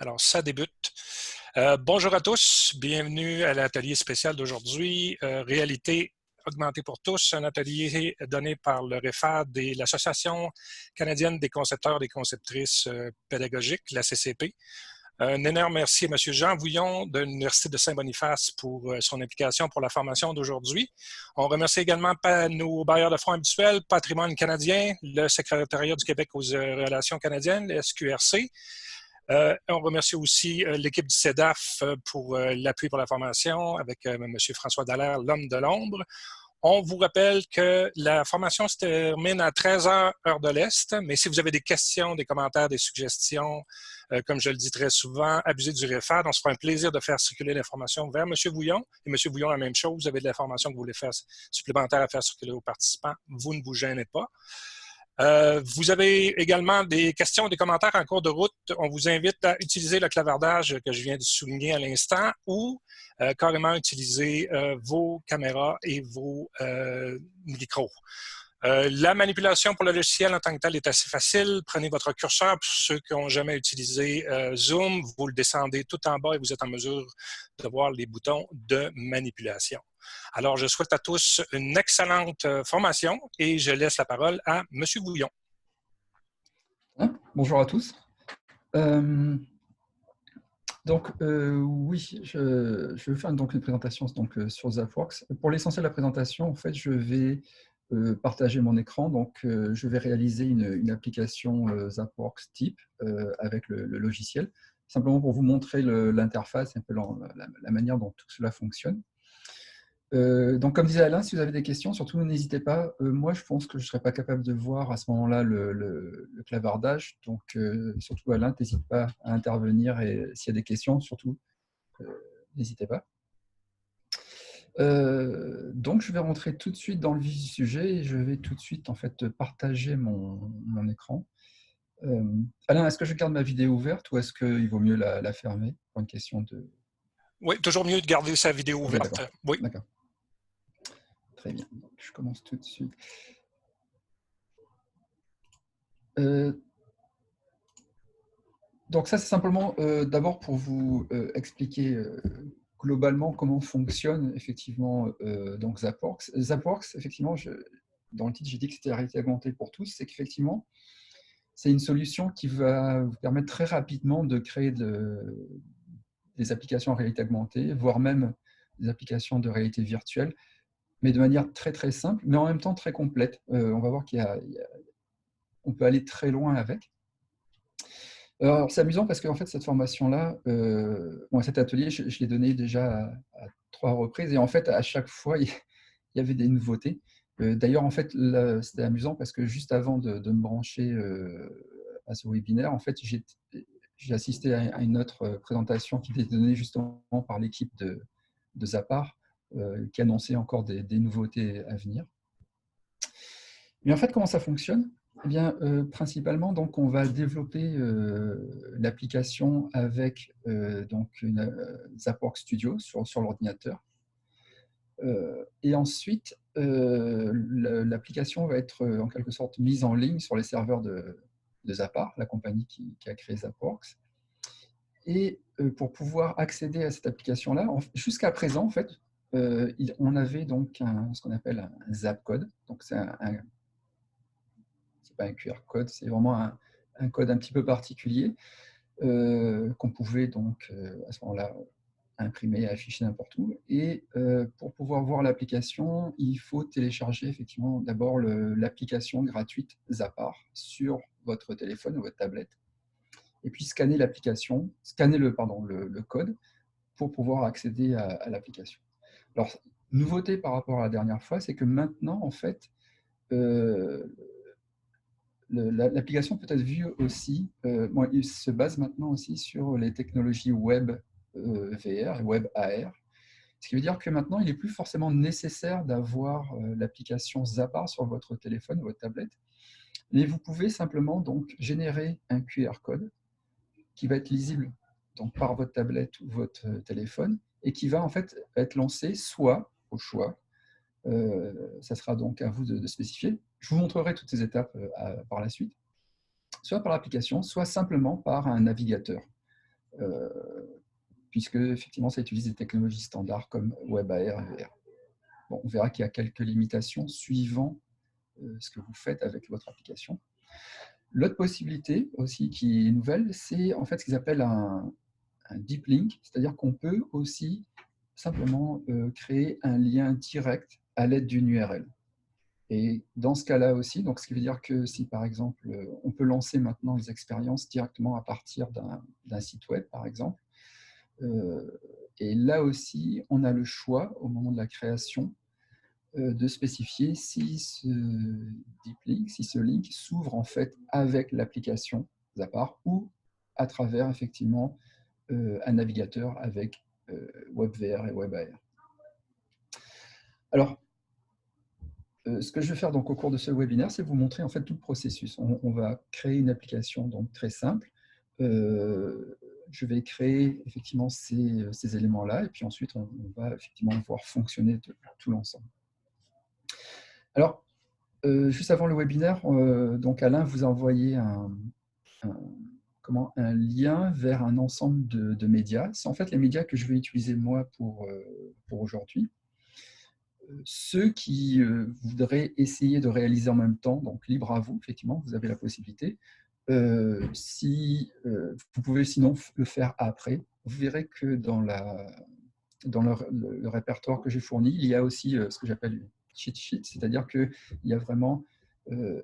Alors, ça débute. Bonjour à tous, bienvenue à l'atelier spécial d'aujourd'hui, Réalité augmentée pour tous, un atelier donné par le REFAD et l'Association canadienne des concepteurs et des conceptrices pédagogiques, la CCP. Un énorme merci à M. Jean Vouillon de l'Université de Saint-Boniface pour son implication pour la formation d'aujourd'hui. On remercie également nos bailleurs de fonds habituels, Patrimoine canadien, le Secrétariat du Québec aux relations canadiennes, le SQRC. On remercie aussi l'équipe du CEDAF pour l'appui pour la formation avec M. François Dallaire, l'homme de l'ombre. On vous rappelle que la formation se termine à 13h, heure de l'Est, mais si vous avez des questions, des commentaires, des suggestions, comme je le dis très souvent, abusez du REFAD. On se fera un plaisir de faire circuler l'information vers M. Vouillon. Et M. Vouillon, la même chose, vous avez de l'information que vous voulez faire supplémentaire à faire circuler aux participants. Vous ne vous gênez pas. Vous avez également des questions, des commentaires en cours de route. On vous invite à utiliser le clavardage que je viens de souligner à l'instant ou carrément utiliser vos caméras et vos micros. La manipulation pour le logiciel en tant que tel est assez facile. Prenez votre curseur. Pour ceux qui n'ont jamais utilisé Zoom, vous le descendez tout en bas et vous êtes en mesure de voir les boutons de manipulation. Alors, je souhaite à tous une excellente formation et je laisse la parole à M. Vouillon. Bonjour à tous. Oui, je vais faire donc une présentation sur Zapworks. Pour l'essentiel de la présentation, en fait, je vais partager mon écran. Donc, je vais réaliser une application Zapworks type avec le logiciel, simplement pour vous montrer l'interface, un peu la manière dont tout cela fonctionne. Donc, comme disait Alain, si vous avez des questions, surtout n'hésitez pas. Moi, je pense que je ne serais pas capable de voir à ce moment-là le clavardage. Donc, surtout Alain, n'hésite pas à intervenir et s'il y a des questions, surtout, n'hésitez pas. Donc, je vais rentrer tout de suite dans le vif du sujet et je vais tout de suite en fait partager mon écran. Alain, est-ce que je garde ma vidéo ouverte ou est-ce qu'il vaut mieux la fermer pour une question de… Oui, toujours mieux de garder sa vidéo ouverte. Oui. D'accord. Très bien. Donc, je commence tout de suite. Donc ça, c'est simplement d'abord pour vous expliquer globalement comment fonctionne effectivement donc Zapworks. Zapworks, effectivement, dans le titre, j'ai dit que c'était la réalité augmentée pour tous. C'est qu'effectivement, c'est une solution qui va vous permettre très rapidement de créer des applications en réalité augmentée, voire même des applications de réalité virtuelle, mais de manière très très simple, mais en même temps très complète. On va voir qu'on peut aller très loin avec. Alors, c'est amusant parce qu'en fait, cette formation-là, cet atelier, je l'ai donné déjà à 3 reprises et en fait, à chaque fois, il y avait des nouveautés. D'ailleurs, en fait, c'était amusant parce que juste avant de me brancher à ce webinaire, en fait, j'ai assisté à une autre présentation qui était donnée justement par l'équipe de Zapar, qui annonçait encore des nouveautés à venir. Mais en fait, comment ça fonctionne ? Eh bien, principalement, donc, on va développer l'application avec une Zapworks Studio sur l'ordinateur. Et ensuite, l'application va être en quelque sorte mise en ligne sur les serveurs de Zapar, la compagnie qui a créé Zapworks. Et pour pouvoir accéder à cette application-là, jusqu'à présent, en fait, on avait donc ce qu'on appelle un Zapcode. Donc, c'est pas un QR code, c'est vraiment un code un petit peu particulier qu'on pouvait donc à ce moment-là imprimer et afficher n'importe où. Et pour pouvoir voir l'application, il faut télécharger effectivement d'abord l'application gratuite Zapar sur votre téléphone ou votre tablette, et puis scanner l'application, scanner le code pour pouvoir accéder à l'application. Alors, nouveauté par rapport à la dernière fois, c'est que maintenant, en fait, l'application peut être vue aussi, il se base maintenant aussi sur les technologies web VR et web AR, ce qui veut dire que maintenant, il n'est plus forcément nécessaire d'avoir l'application Zapar sur votre téléphone ou votre tablette, mais vous pouvez simplement donc générer un QR code qui va être lisible donc, par votre tablette ou votre téléphone et qui va en fait être lancé soit au choix. Ça sera donc à vous de spécifier. Je vous montrerai toutes ces étapes par la suite, soit par l'application, soit simplement par un navigateur. puisque effectivement ça utilise des technologies standards comme WebAR et VR. Bon, on verra qu'il y a quelques limitations suivant ce que vous faites avec votre application. L'autre possibilité aussi qui est nouvelle, c'est en fait ce qu'ils appellent un deep link, c'est-à-dire qu'on peut aussi simplement créer un lien direct à l'aide d'une URL. Et dans ce cas-là aussi, donc ce qui veut dire que si par exemple, on peut lancer maintenant les expériences directement à partir d'un site web, par exemple, et là aussi, on a le choix au moment de la création de spécifier si ce deep link, si ce link s'ouvre en fait avec l'application Zappar ou à travers effectivement un navigateur avec WebVR et WebAR. Alors, ce que je vais faire donc au cours de ce webinaire, c'est vous montrer en fait tout le processus. On va créer une application donc très simple. Je vais créer effectivement ces éléments-là et puis ensuite on va effectivement voir fonctionner tout l'ensemble. Alors, juste avant le webinaire, donc Alain vous a envoyé un lien vers un ensemble de médias. C'est en fait les médias que je vais utiliser moi pour aujourd'hui. Ceux qui voudraient essayer de réaliser en même temps, donc libre à vous, effectivement, vous avez la possibilité. Si vous pouvez sinon le faire après. Vous verrez que dans le répertoire que j'ai fourni, il y a aussi ce que j'appelle une cheat sheet, c'est-à-dire qu'il y a vraiment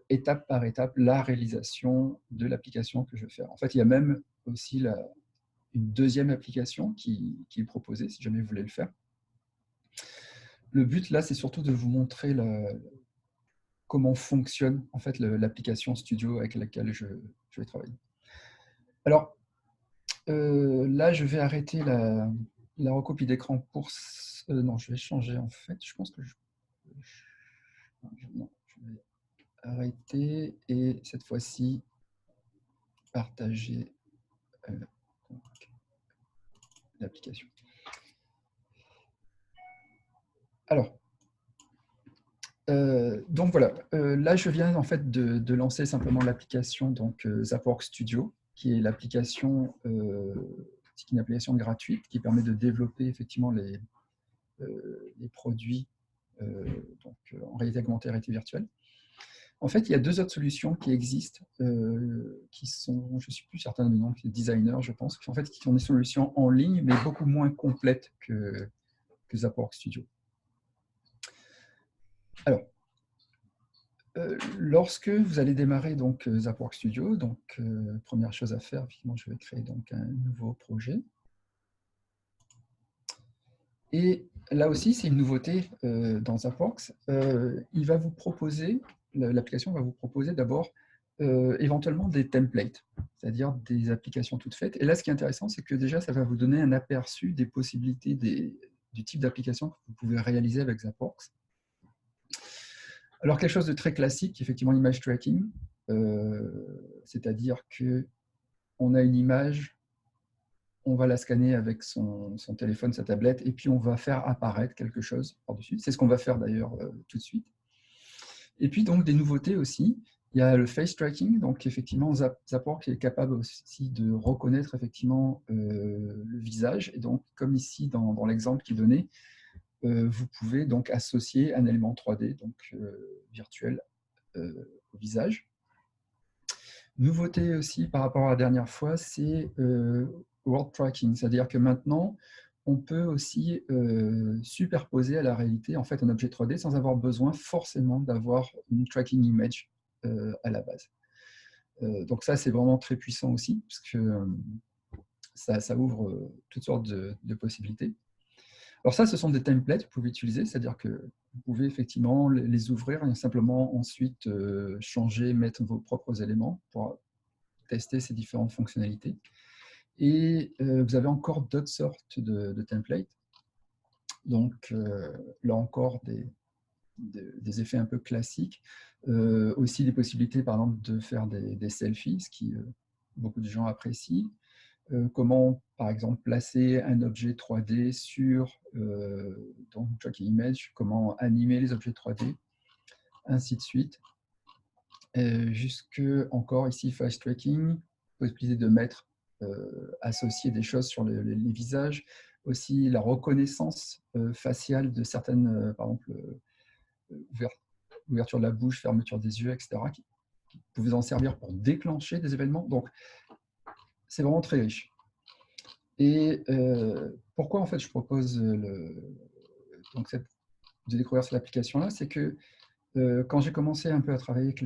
étape par étape la réalisation de l'application que je vais faire. En fait, il y a même aussi une deuxième application qui est proposée, si jamais vous voulez le faire. Le but là, c'est surtout de vous montrer comment fonctionne en fait l'application Studio avec laquelle je vais travailler. Alors, là, je vais arrêter la recopie d'écran pour... non, je vais changer en fait. Je pense que non, je vais arrêter et cette fois-ci partager l'application. Alors, donc voilà, là je viens en fait de lancer simplement l'application donc Zapworks Studio, qui est l'application, c'est une application gratuite qui permet de développer effectivement les produits donc, en réalité augmentée, réalité virtuelle. En fait, il y a deux autres solutions qui existent, qui sont, je ne suis plus certain du nom, qui est Designer, je pense, qui sont des solutions en ligne, mais beaucoup moins complètes que Zapworks Studio. Alors, lorsque vous allez démarrer donc Zapworks Studio, donc première chose à faire, effectivement, je vais créer donc un nouveau projet. Et là aussi, c'est une nouveauté dans Zapworks. Il va vous proposer, l'application va vous proposer d'abord éventuellement des templates, c'est-à-dire des applications toutes faites. Et là, ce qui est intéressant, c'est que déjà, ça va vous donner un aperçu des possibilités du type d'application que vous pouvez réaliser avec Zapworks. Alors, quelque chose de très classique, effectivement, l'image tracking, c'est-à-dire qu'on a une image, on va la scanner avec son téléphone, sa tablette, et puis on va faire apparaître quelque chose par-dessus. C'est ce qu'on va faire d'ailleurs tout de suite. Et puis donc des nouveautés aussi. Il y a le face tracking, donc effectivement Zapworks est capable aussi de reconnaître effectivement le visage. Et donc comme ici dans l'exemple qui est donné, vous pouvez donc associer un élément 3D, donc virtuel, au visage. Nouveauté aussi par rapport à la dernière fois, c'est world tracking, c'est-à-dire que maintenant, on peut aussi superposer à la réalité en fait un objet 3D sans avoir besoin forcément d'avoir une tracking image à la base. Donc ça, c'est vraiment très puissant aussi, parce que ça ouvre toutes sortes de possibilités. Alors ça, ce sont des templates que vous pouvez utiliser, c'est-à-dire que vous pouvez effectivement les ouvrir et simplement ensuite changer, mettre vos propres éléments pour tester ces différentes fonctionnalités. Et vous avez encore d'autres sortes de templates. Donc là encore, des effets un peu classiques. Aussi des possibilités, par exemple, de faire des selfies, ce qui beaucoup de gens apprécient. Comment, par exemple, placer un objet 3D sur donc tracking image, comment animer les objets 3D, ainsi de suite. Jusque encore ici, face tracking, possibilité de mettre associer des choses sur les visages, aussi la reconnaissance faciale de certaines, par exemple, ouverture de la bouche, fermeture des yeux, etc., qui pouvaient en servir pour déclencher des événements. Donc, c'est vraiment très riche. Et pourquoi, en fait, je propose donc de découvrir cette application-là, c'est que quand j'ai commencé un peu à travailler avec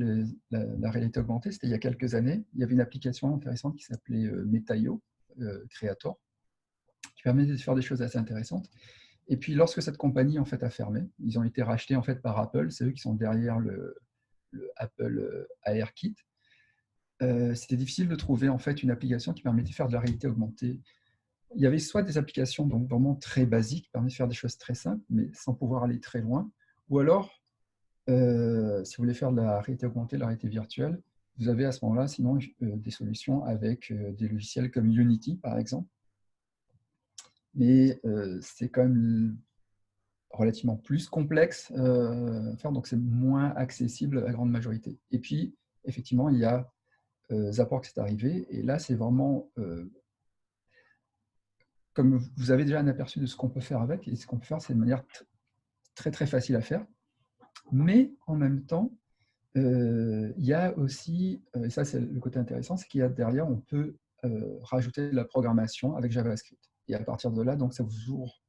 la réalité augmentée, c'était il y a quelques années, il y avait une application intéressante qui s'appelait Metaio Creator, qui permettait de faire des choses assez intéressantes. Et puis, lorsque cette compagnie en fait, a fermé, ils ont été rachetés en fait, par Apple, c'est eux qui sont derrière le Apple ARKit. C'était difficile de trouver en fait, une application qui permettait de faire de la réalité augmentée. Il y avait soit des applications donc, vraiment très basiques, qui permettent de faire des choses très simples, mais sans pouvoir aller très loin, ou alors, si vous voulez faire de la réalité augmentée, de la réalité virtuelle, vous avez à ce moment-là, sinon, des solutions avec des logiciels comme Unity, par exemple. Mais c'est quand même relativement plus complexe à faire, donc c'est moins accessible à la grande majorité. Et puis, effectivement, il y a Zaporx qui est arrivé, et là, c'est vraiment, comme vous avez déjà un aperçu de ce qu'on peut faire avec, et ce qu'on peut faire, c'est de manière très, très facile à faire. Mais en même temps, il y a aussi, et ça c'est le côté intéressant, c'est qu'il y a derrière, on peut rajouter de la programmation avec JavaScript. Et à partir de là, donc, ça vous ouvre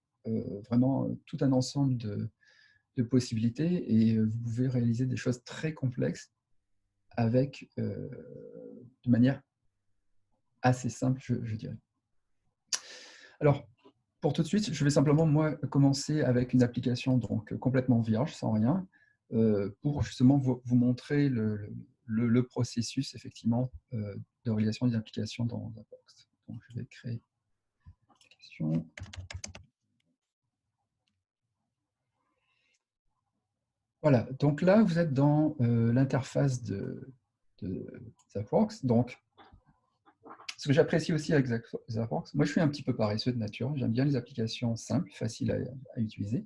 vraiment tout un ensemble de possibilités et vous pouvez réaliser des choses très complexes avec, de manière assez simple, je dirais. Alors, pour tout de suite, je vais simplement, moi, commencer avec une application donc, complètement vierge, sans rien, pour justement vous montrer le processus, effectivement, de réalisation des applications dans Zaporx. Donc, je vais créer l'application. Voilà, donc là, vous êtes dans l'interface de Zaporx. Donc, ce que j'apprécie aussi avec Zaporx, moi je suis un petit peu paresseux de nature, j'aime bien les applications simples, faciles à utiliser.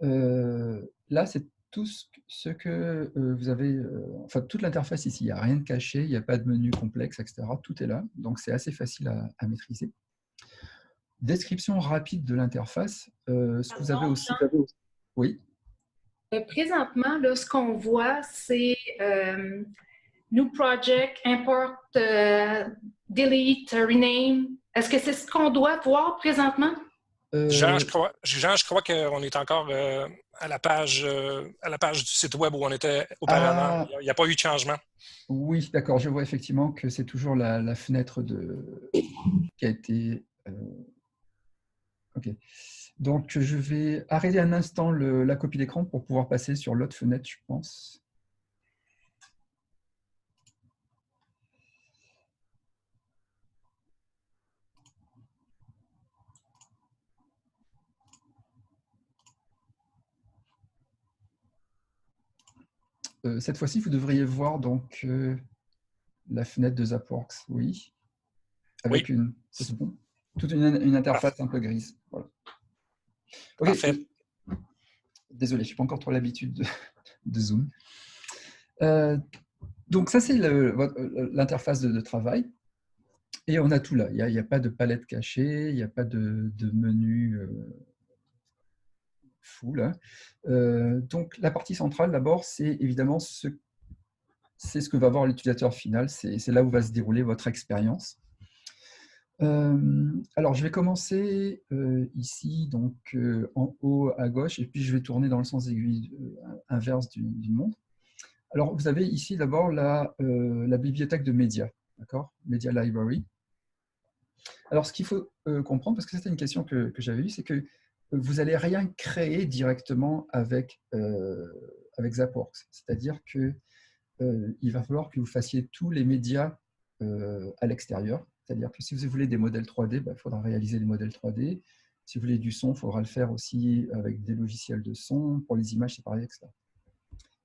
Là, c'est tout ce que vous avez, enfin toute l'interface ici, il n'y a rien de caché, il n'y a pas de menu complexe, etc. Tout est là, donc c'est assez facile à maîtriser. Description rapide de l'interface, ce que vous avez aussi... Oui. Présentement, là, ce qu'on voit, c'est New Project, Import, Delete, Rename. Est-ce que c'est ce qu'on doit voir présentement? Jean, je crois qu'on est encore à la page du site web où on était auparavant. Il n'y a pas eu de changement. Oui, d'accord. Je vois effectivement que c'est toujours la fenêtre qui a été... OK. Donc, je vais arrêter un instant la copie d'écran pour pouvoir passer sur l'autre fenêtre, je pense. Cette fois-ci, vous devriez voir donc la fenêtre de Zaporx, oui, avec oui. toute une interface un peu grise. Voilà. Okay. Parfait. Désolé, je n'ai pas encore trop l'habitude de Zoom. Donc ça, c'est l'interface de travail. Et on a tout là. Il n'y a pas de palette cachée, il n'y a pas de menu fou là. Donc la partie centrale, d'abord, c'est évidemment ce que va voir l'utilisateur final. C'est là où va se dérouler votre expérience. Alors, je vais commencer ici, donc en haut à gauche, et puis je vais tourner dans le sens aiguille inverse d'une montre. Alors, vous avez ici d'abord la bibliothèque de médias, d'accord, Media Library. Alors, ce qu'il faut comprendre, parce que c'était une question que j'avais eue, c'est que vous n'allez rien créer directement avec Zaporx. C'est-à-dire qu'il va falloir que vous fassiez tous les médias à l'extérieur. C'est-à-dire que si vous voulez des modèles 3D, il faudra réaliser les modèles 3D. Si vous voulez du son, il faudra le faire aussi avec des logiciels de son. Pour les images, c'est pareil, etc.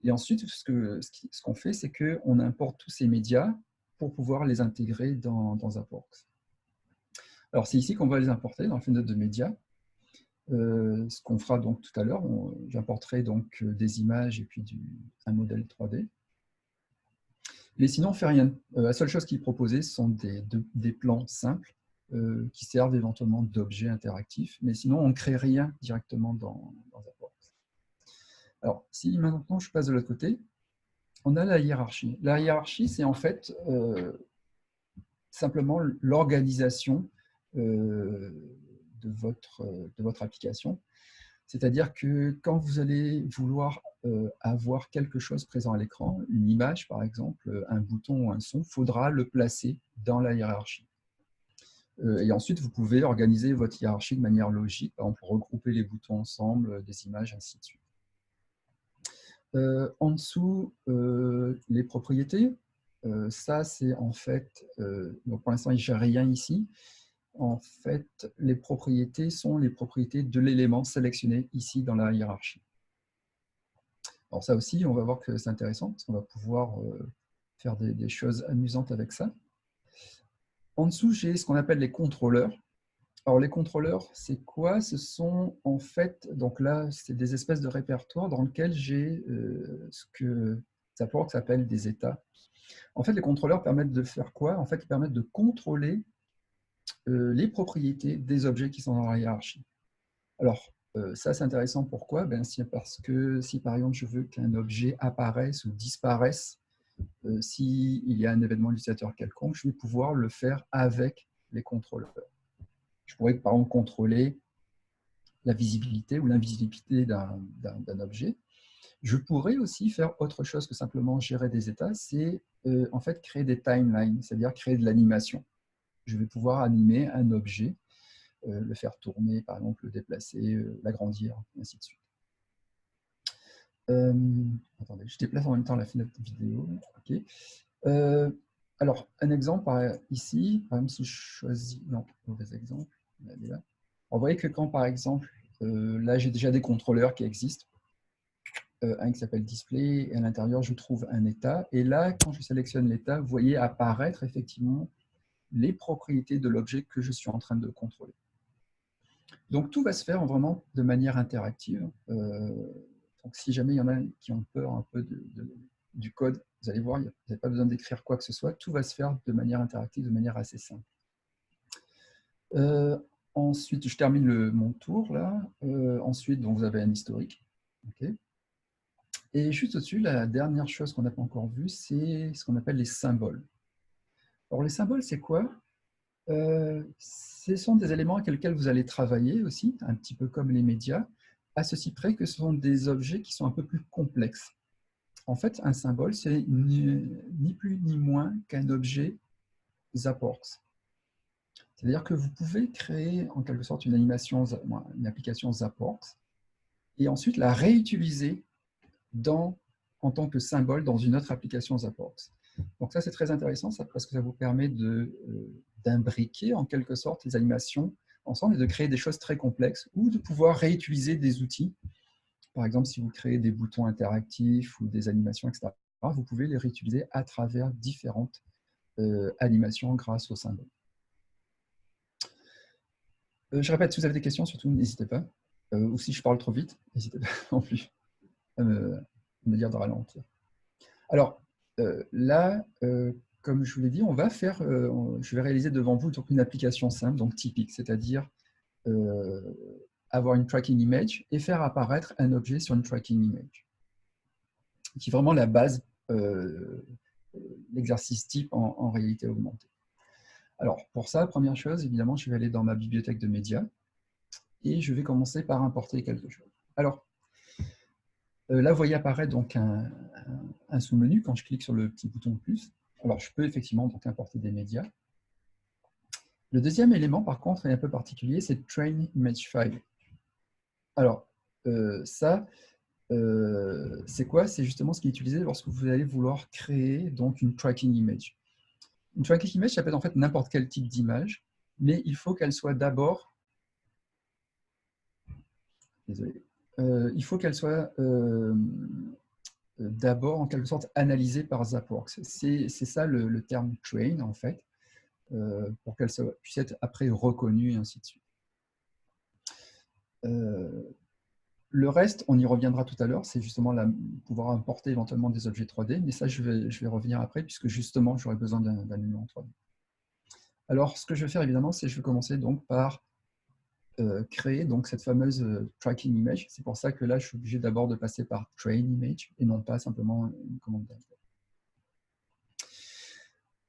Et ensuite, ce qu'on fait, c'est qu'on importe tous ces médias pour pouvoir les intégrer dans Zaporx. Alors, c'est ici qu'on va les importer, dans la fenêtre de médias. Ce qu'on fera donc tout à l'heure, j'importerai donc des images et puis un modèle 3D. Mais sinon, on ne fait rien. La seule chose qui est proposée, ce sont des plans simples qui servent éventuellement d'objets interactifs. Mais sinon, on ne crée rien directement dans Zapworks. Alors, si maintenant je passe de l'autre côté, on a la hiérarchie. La hiérarchie, c'est en fait simplement l'organisation de votre application. C'est-à-dire que quand vous allez vouloir avoir quelque chose présent à l'écran, une image par exemple, un bouton ou un son, il faudra le placer dans la hiérarchie. Et ensuite, vous pouvez organiser votre hiérarchie de manière logique, par exemple regrouper les boutons ensemble, des images, ainsi de suite. En dessous, les propriétés. Ça, c'est en fait, donc pour l'instant, il ne gère rien ici. En fait, les propriétés sont les propriétés de l'élément sélectionné ici dans la hiérarchie. Alors ça aussi, on va voir que c'est intéressant, parce qu'on va pouvoir faire des choses amusantes avec ça. En dessous, j'ai ce qu'on appelle les contrôleurs. Alors les contrôleurs, c'est quoi? Ce sont en fait, donc là, c'est des espèces de répertoires dans lesquels j'ai ce que Zapworks appelle des états. En fait, les contrôleurs permettent de faire quoi? En fait, ils permettent de contrôler les propriétés des objets qui sont dans la hiérarchie. Alors, ça, c'est intéressant. Pourquoi? Parce que si, par exemple, je veux qu'un objet apparaisse ou disparaisse, s'il y a un événement utilisateur quelconque, je vais pouvoir le faire avec les contrôleurs. Je pourrais, par exemple, contrôler la visibilité ou l'invisibilité d'un objet. Je pourrais aussi faire autre chose que simplement gérer des états, c'est en fait créer des timelines, c'est-à-dire créer de l'animation. Je vais pouvoir animer un objet, le faire tourner, par exemple, le déplacer, l'agrandir, et ainsi de suite. Attendez, je déplace en même temps la fenêtre vidéo. Okay. Alors, un exemple ici, par exemple, si je choisis... Non, mauvais exemple. Là. On voit que quand, par exemple, là, j'ai déjà des contrôleurs qui existent, un qui s'appelle Display, et à l'intérieur, je trouve un état. Et là, quand je sélectionne l'état, vous voyez apparaître effectivement les propriétés de l'objet que je suis en train de contrôler. Donc, tout va se faire vraiment de manière interactive. Donc, si jamais il y en a qui ont peur un peu du code, vous allez voir, vous n'avez pas besoin d'écrire quoi que ce soit. Tout va se faire de manière interactive, de manière assez simple. Ensuite, je termine mon tour là. Ensuite, donc, vous avez un historique. Okay. Et juste au-dessus, la dernière chose qu'on n'a pas encore vue, c'est ce qu'on appelle les symboles. Alors, les symboles, c'est quoi? Ce sont des éléments avec lesquels vous allez travailler aussi, un petit peu comme les médias, à ceci près que ce sont des objets qui sont un peu plus complexes. En fait, un symbole, c'est ni plus ni moins qu'un objet Zapworks. C'est-à-dire que vous pouvez créer en quelque sorte une application Zapworks et ensuite la réutiliser en tant que symbole dans une autre application Zapworks. Donc ça, c'est très intéressant parce que ça vous permet d'imbriquer en quelque sorte les animations ensemble et de créer des choses très complexes ou de pouvoir réutiliser des outils. Par exemple, si vous créez des boutons interactifs ou des animations, etc., vous pouvez les réutiliser à travers différentes animations grâce au symbole. Je répète, si vous avez des questions, surtout n'hésitez pas. Ou si je parle trop vite, n'hésitez pas non plus à me dire de ralentir. Alors, là, comme je vous l'ai dit, je vais réaliser devant vous donc, une application simple, donc typique, c'est-à-dire avoir une tracking image et faire apparaître un objet sur une tracking image, qui est vraiment la base, l'exercice type en réalité augmentée. Alors, pour ça, première chose, évidemment, je vais aller dans ma bibliothèque de médias et je vais commencer par importer quelque chose. Alors, là, vous voyez apparaître donc un sous-menu quand je clique sur le petit bouton plus. Alors, je peux effectivement donc importer des médias. Le deuxième élément, par contre, est un peu particulier, c'est Train Image File. Alors, ça, c'est quoi? C'est justement ce qui est utilisé lorsque vous allez vouloir créer donc une tracking image. Une tracking image, ça peut être en fait n'importe quel type d'image, mais il faut qu'elle soit d'abord... Désolé. Il faut qu'elle soit d'abord en quelque sorte analysée par Zapworks. C'est ça le terme train en fait, pour qu'elle puisse être après reconnue et ainsi de suite. le reste, on y reviendra tout à l'heure, c'est justement pouvoir importer éventuellement des objets 3D, mais ça, je vais revenir après, puisque justement, j'aurai besoin d'un élément 3D. Alors, ce que je vais faire, évidemment, c'est que je vais commencer donc par créer donc, cette fameuse tracking image. C'est pour ça que là, je suis obligé d'abord de passer par train image, et non pas simplement une commande directe.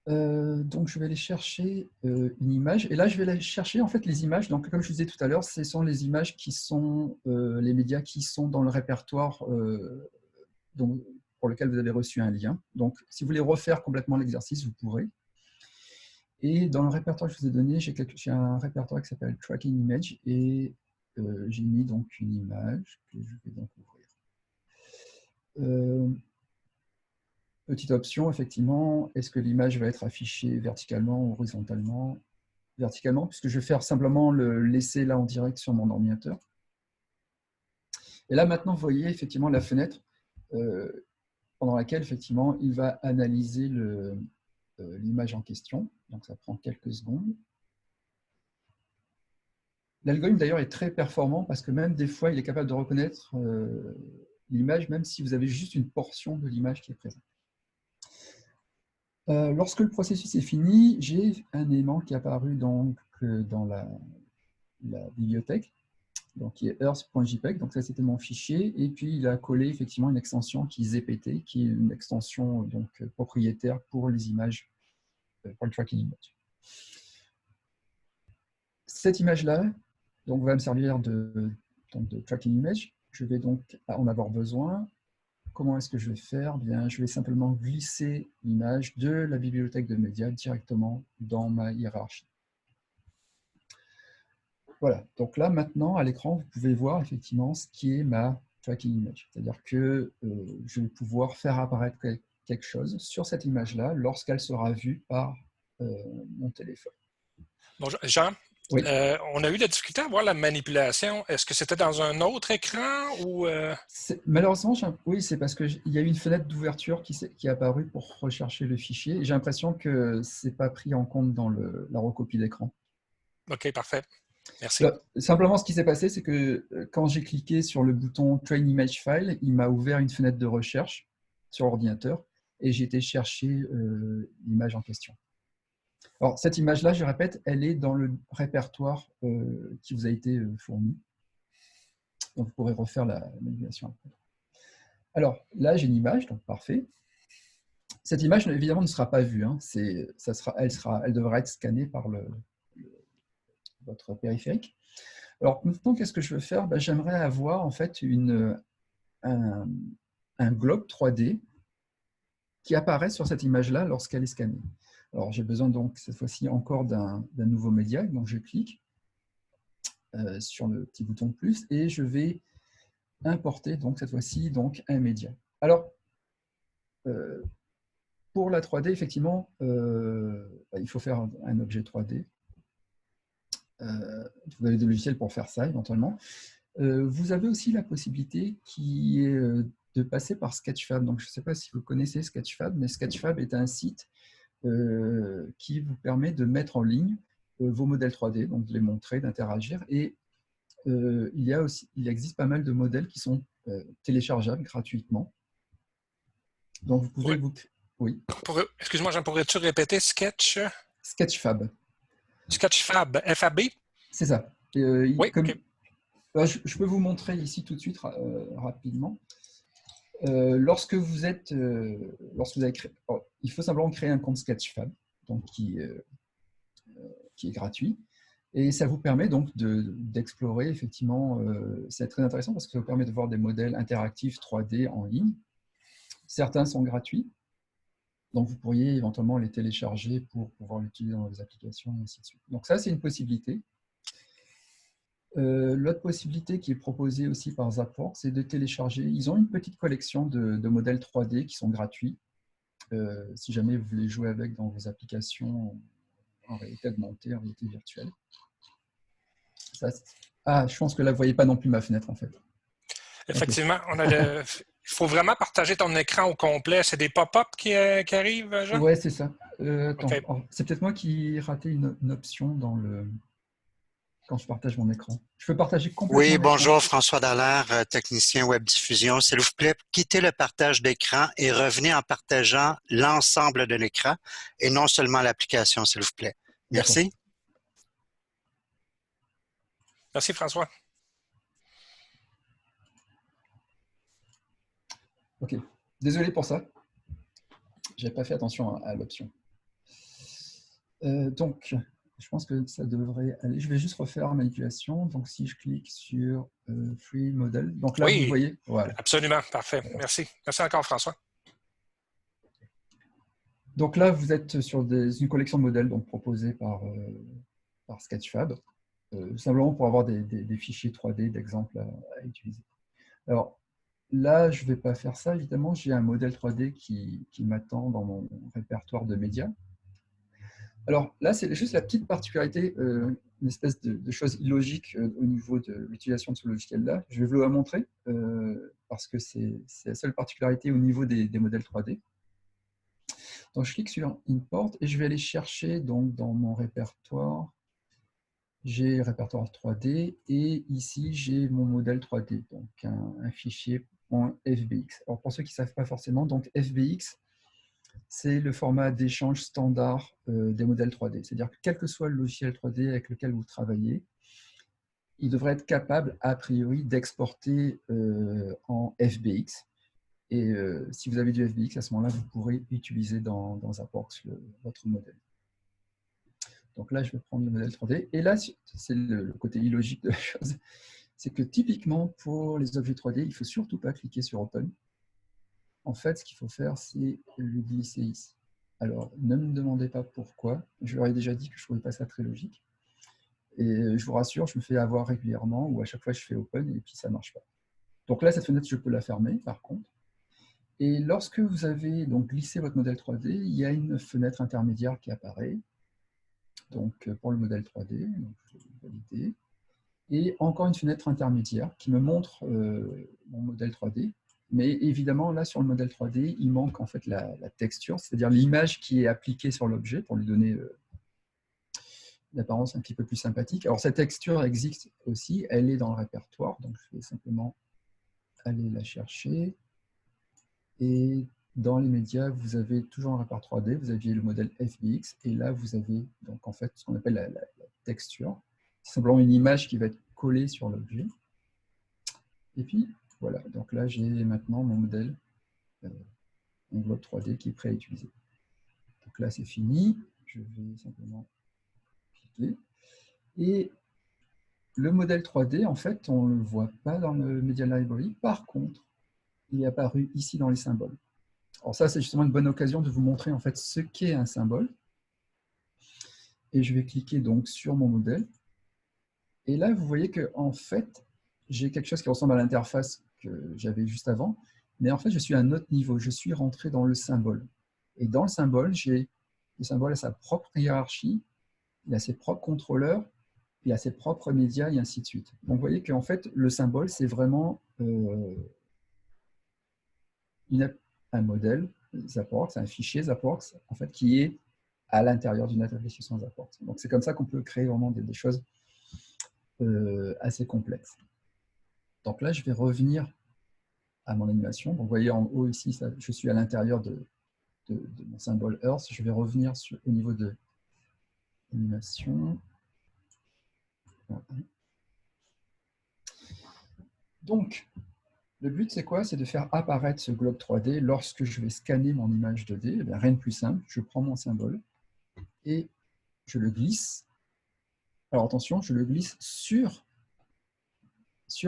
Donc, je vais aller chercher une image. Et là, je vais aller chercher en fait les images. Donc, comme je vous disais tout à l'heure, ce sont les images qui sont les médias qui sont dans le répertoire pour lequel vous avez reçu un lien. Donc, si vous voulez refaire complètement l'exercice, vous pourrez. Et dans le répertoire que je vous ai donné, j'ai un répertoire qui s'appelle Tracking Image et j'ai mis donc une image que je vais donc ouvrir. Petite option, effectivement, est-ce que l'image va être affichée verticalement ou horizontalement? Verticalement, puisque je vais faire simplement le laisser là en direct sur mon ordinateur. Et là, maintenant, vous voyez effectivement la fenêtre pendant laquelle, effectivement, il va analyser l'image en question. Donc, ça prend quelques secondes. L'algorithme, d'ailleurs, est très performant parce que même des fois, il est capable de reconnaître l'image, même si vous avez juste une portion de l'image qui est présente. Lorsque le processus est fini, j'ai un élément qui est apparu donc, dans la bibliothèque, donc, qui est earth.jpg. Donc ça, c'était mon fichier. Et puis, il a collé effectivement une extension qui est ZPT, qui est une extension donc, propriétaire pour les images, pour le tracking image. Cette image-là va me servir de tracking image. Je vais donc en avoir besoin. Comment est-ce que je vais faire? Bien, je vais simplement glisser l'image de la bibliothèque de médias directement dans ma hiérarchie. Voilà, donc là maintenant à l'écran, vous pouvez voir effectivement ce qui est ma tracking image. C'est-à-dire que je vais pouvoir faire apparaître quelque chose sur cette image-là lorsqu'elle sera vue par mon téléphone. Bonjour, Jean. Oui. On a eu la difficulté à voir la manipulation. Est-ce que c'était dans un autre écran ou Malheureusement, oui, c'est parce qu'il y a eu une fenêtre d'ouverture qui est apparue pour rechercher le fichier. Et j'ai l'impression que ce n'est pas pris en compte dans la recopie d'écran. OK, parfait. Merci. Simplement, ce qui s'est passé, c'est que quand j'ai cliqué sur le bouton Train Image File, il m'a ouvert une fenêtre de recherche sur l'ordinateur et j'ai été chercher l'image en question. Alors, cette image-là, je répète, elle est dans le répertoire qui vous a été fourni. Donc, vous pourrez refaire la manipulation après. Alors, là, j'ai une image, donc parfait. Cette image, évidemment, ne sera pas vue. Hein. Elle devra être scannée par votre périphérique. Alors, maintenant, qu'est-ce que je veux faire? J'aimerais avoir, en fait, un globe 3D qui apparaît sur cette image-là lorsqu'elle est scannée. Alors, j'ai besoin donc cette fois-ci encore d'un nouveau média, donc je clique sur le petit bouton plus et je vais importer donc cette fois-ci donc un média. Alors, pour la 3D, effectivement, il faut faire un objet 3D. Vous avez des logiciels pour faire ça éventuellement. Vous avez aussi la possibilité qui est de passer par Sketchfab. Donc, je ne sais pas si vous connaissez Sketchfab, mais Sketchfab est un site qui vous permet de mettre en ligne vos modèles 3D, donc de les montrer, d'interagir. Et il existe pas mal de modèles qui sont téléchargeables gratuitement. Donc, vous pouvez Oui. Excuse-moi, Jean, pourrais-tu répéter Sketchfab. Sketchfab, FAB? C'est ça. Oui, OK. Je peux vous montrer ici tout de suite rapidement. Lorsque vous avez créé, il faut simplement créer un compte Sketchfab, donc qui est gratuit, et ça vous permet donc d'explorer effectivement. C'est très intéressant parce que ça vous permet de voir des modèles interactifs 3D en ligne. Certains sont gratuits, donc vous pourriez éventuellement les télécharger pour pouvoir l'utiliser dans vos applications et ainsi de suite. Donc ça, c'est une possibilité. L'autre possibilité qui est proposée aussi par Zapworks, c'est de télécharger. Ils ont une petite collection de modèles 3D qui sont gratuits. Si jamais vous voulez jouer avec dans vos applications en réalité augmentée, en réalité virtuelle. Je pense que là, vous ne voyez pas non plus ma fenêtre, en fait. Effectivement, il faut vraiment partager ton écran au complet. C'est des pop-up qui arrivent, Jean? Oui, c'est ça. Okay. C'est peut-être moi qui ai raté une option dans le... quand je partage mon écran. Je peux partager complètement Oui, l'écran. bonjour, François Dallaire, technicien web diffusion. S'il vous plaît, quittez le partage d'écran et revenez en partageant l'ensemble de l'écran et non seulement l'application, s'il vous plaît. Merci. Merci, François. OK. Désolé pour ça. Je n'avais pas fait attention à l'option. Donc, je pense que ça devrait aller. Je vais juste refaire manipulation. Donc, si je clique sur Free Model, donc là, Oui, vous voyez. Voilà. Absolument, parfait. Merci. Merci encore, François. Donc là, vous êtes sur une collection de modèles donc, proposée par Sketchfab, simplement pour avoir des fichiers 3D d'exemples à utiliser. Alors, là, je ne vais pas faire ça, évidemment. J'ai un modèle 3D qui m'attend dans mon répertoire de médias. Alors là, c'est juste la petite particularité, une espèce de chose illogique au niveau de l'utilisation de ce logiciel-là. Je vais vous la montrer parce que c'est la seule particularité au niveau des modèles 3D. Donc, je clique sur Import et je vais aller chercher donc, dans mon répertoire. J'ai le répertoire 3D et ici, j'ai mon modèle 3D, donc un fichier .fbx. Alors, pour ceux qui ne savent pas forcément, donc fbx, c'est le format d'échange standard des modèles 3D. C'est-à-dire que quel que soit le logiciel 3D avec lequel vous travaillez, il devrait être capable, a priori, d'exporter en FBX. Et si vous avez du FBX, à ce moment-là, vous pourrez utiliser dans Zaporx votre modèle. Donc là, je vais prendre le modèle 3D. Et là, c'est le côté illogique de la chose. C'est que typiquement, pour les objets 3D, il ne faut surtout pas cliquer sur Open. En fait, ce qu'il faut faire, c'est le glisser ici. Alors, ne me demandez pas pourquoi. Je leur ai déjà dit que je ne trouvais pas ça très logique. Et je vous rassure, je me fais avoir régulièrement, ou à chaque fois, je fais Open et puis ça ne marche pas. Donc là, cette fenêtre, je peux la fermer, par contre. Et lorsque vous avez donc glissé votre modèle 3D, il y a une fenêtre intermédiaire qui apparaît. Donc, pour le modèle 3D, donc je vais valider. Et encore une fenêtre intermédiaire qui me montre mon modèle 3D. Mais évidemment, là, sur le modèle 3D, il manque en fait la texture, c'est-à-dire l'image qui est appliquée sur l'objet pour lui donner une apparence un petit peu plus sympathique. Alors, cette texture existe aussi, elle est dans le répertoire, donc je vais simplement aller la chercher. Et dans les médias, vous avez toujours un répertoire 3D, vous aviez le modèle FBX, et là, vous avez donc en fait ce qu'on appelle la texture. C'est simplement une image qui va être collée sur l'objet. Et puis, voilà, donc là, j'ai maintenant mon modèle enveloppe 3D qui est prêt à utiliser. Donc là, c'est fini. Je vais simplement cliquer. Et le modèle 3D, en fait, on ne le voit pas dans le Media Library. Par contre, il est apparu ici dans les symboles. Alors ça, c'est justement une bonne occasion de vous montrer en fait ce qu'est un symbole. Et je vais cliquer donc sur mon modèle. Et là, vous voyez que en fait, j'ai quelque chose qui ressemble à l'interface que j'avais juste avant. Mais en fait, je suis à un autre niveau. Je suis rentré dans le symbole. Et dans le symbole, le symbole a sa propre hiérarchie, il a ses propres contrôleurs, il a ses propres médias, et ainsi de suite. Donc, vous voyez qu'en fait, le symbole, c'est vraiment un modèle Zaporx, un fichier Zaporx, en fait, qui est à l'intérieur d'une application Zaporx. Donc, c'est comme ça qu'on peut créer vraiment des choses assez complexes. Donc là, je vais revenir à mon animation. Donc, vous voyez en haut ici, je suis à l'intérieur de mon symbole Earth. Je vais revenir au niveau de l'animation. Voilà. Donc, le but, c'est quoi? C'est de faire apparaître ce globe 3D lorsque je vais scanner mon image 2D. Eh bien, rien de plus simple. Je prends mon symbole et je le glisse. Alors, attention, je le glisse sur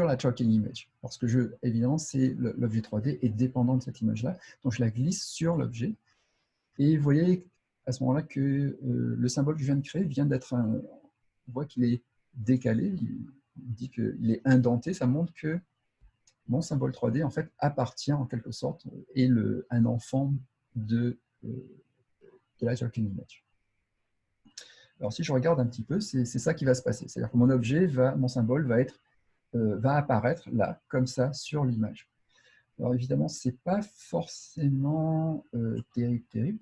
la tracking image. Parce que, évidemment, l'objet 3D est dépendant de cette image-là. Donc, je la glisse sur l'objet. Et vous voyez à ce moment-là que le symbole que je viens de créer vient d'être on voit qu'il est décalé, il dit qu'il est indenté, ça montre que mon symbole 3D en fait appartient en quelque sorte, est un enfant de la tracking image. Alors si je regarde un petit peu, c'est ça qui va se passer. C'est-à-dire que mon symbole va apparaître là, comme ça, sur l'image. Alors évidemment, ce n'est pas forcément terrible.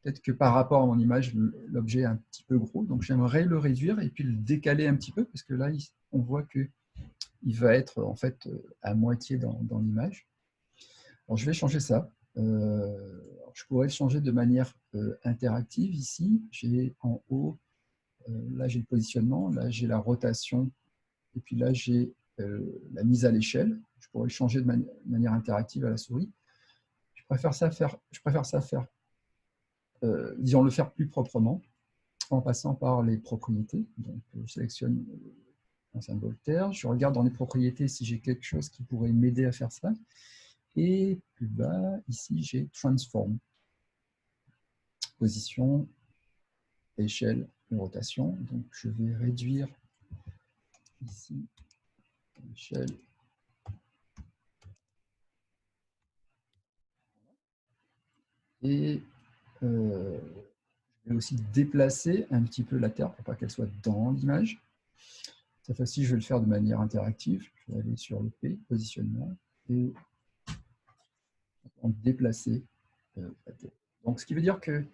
peut-être que par rapport à mon image, l'objet est un petit peu gros. Donc, j'aimerais le réduire et puis le décaler un petit peu, parce que là, on voit qu'il va être en fait à moitié dans l'image. Alors, je vais changer ça. Je pourrais le changer de manière interactive. Ici, j'ai en haut, là, j'ai le positionnement, là, j'ai la rotation, et puis là, j'ai la mise à l'échelle. Je pourrais le changer de manière interactive à la souris. Je préfère ça faire, disons, le faire plus proprement, en passant par les propriétés. Donc, je sélectionne un symbole terre, je regarde dans les propriétés si j'ai quelque chose qui pourrait m'aider à faire ça. Et plus bas, ici, j'ai Transform. Position, échelle et rotation. Donc, je vais réduire ici l'échelle. Et je vais aussi déplacer un petit peu la Terre pour pas qu'elle soit dans l'image. Cette fois-ci, je vais le faire de manière interactive. Je vais aller sur le P, positionnement, et déplacer la Terre. Donc, ce qui veut dire que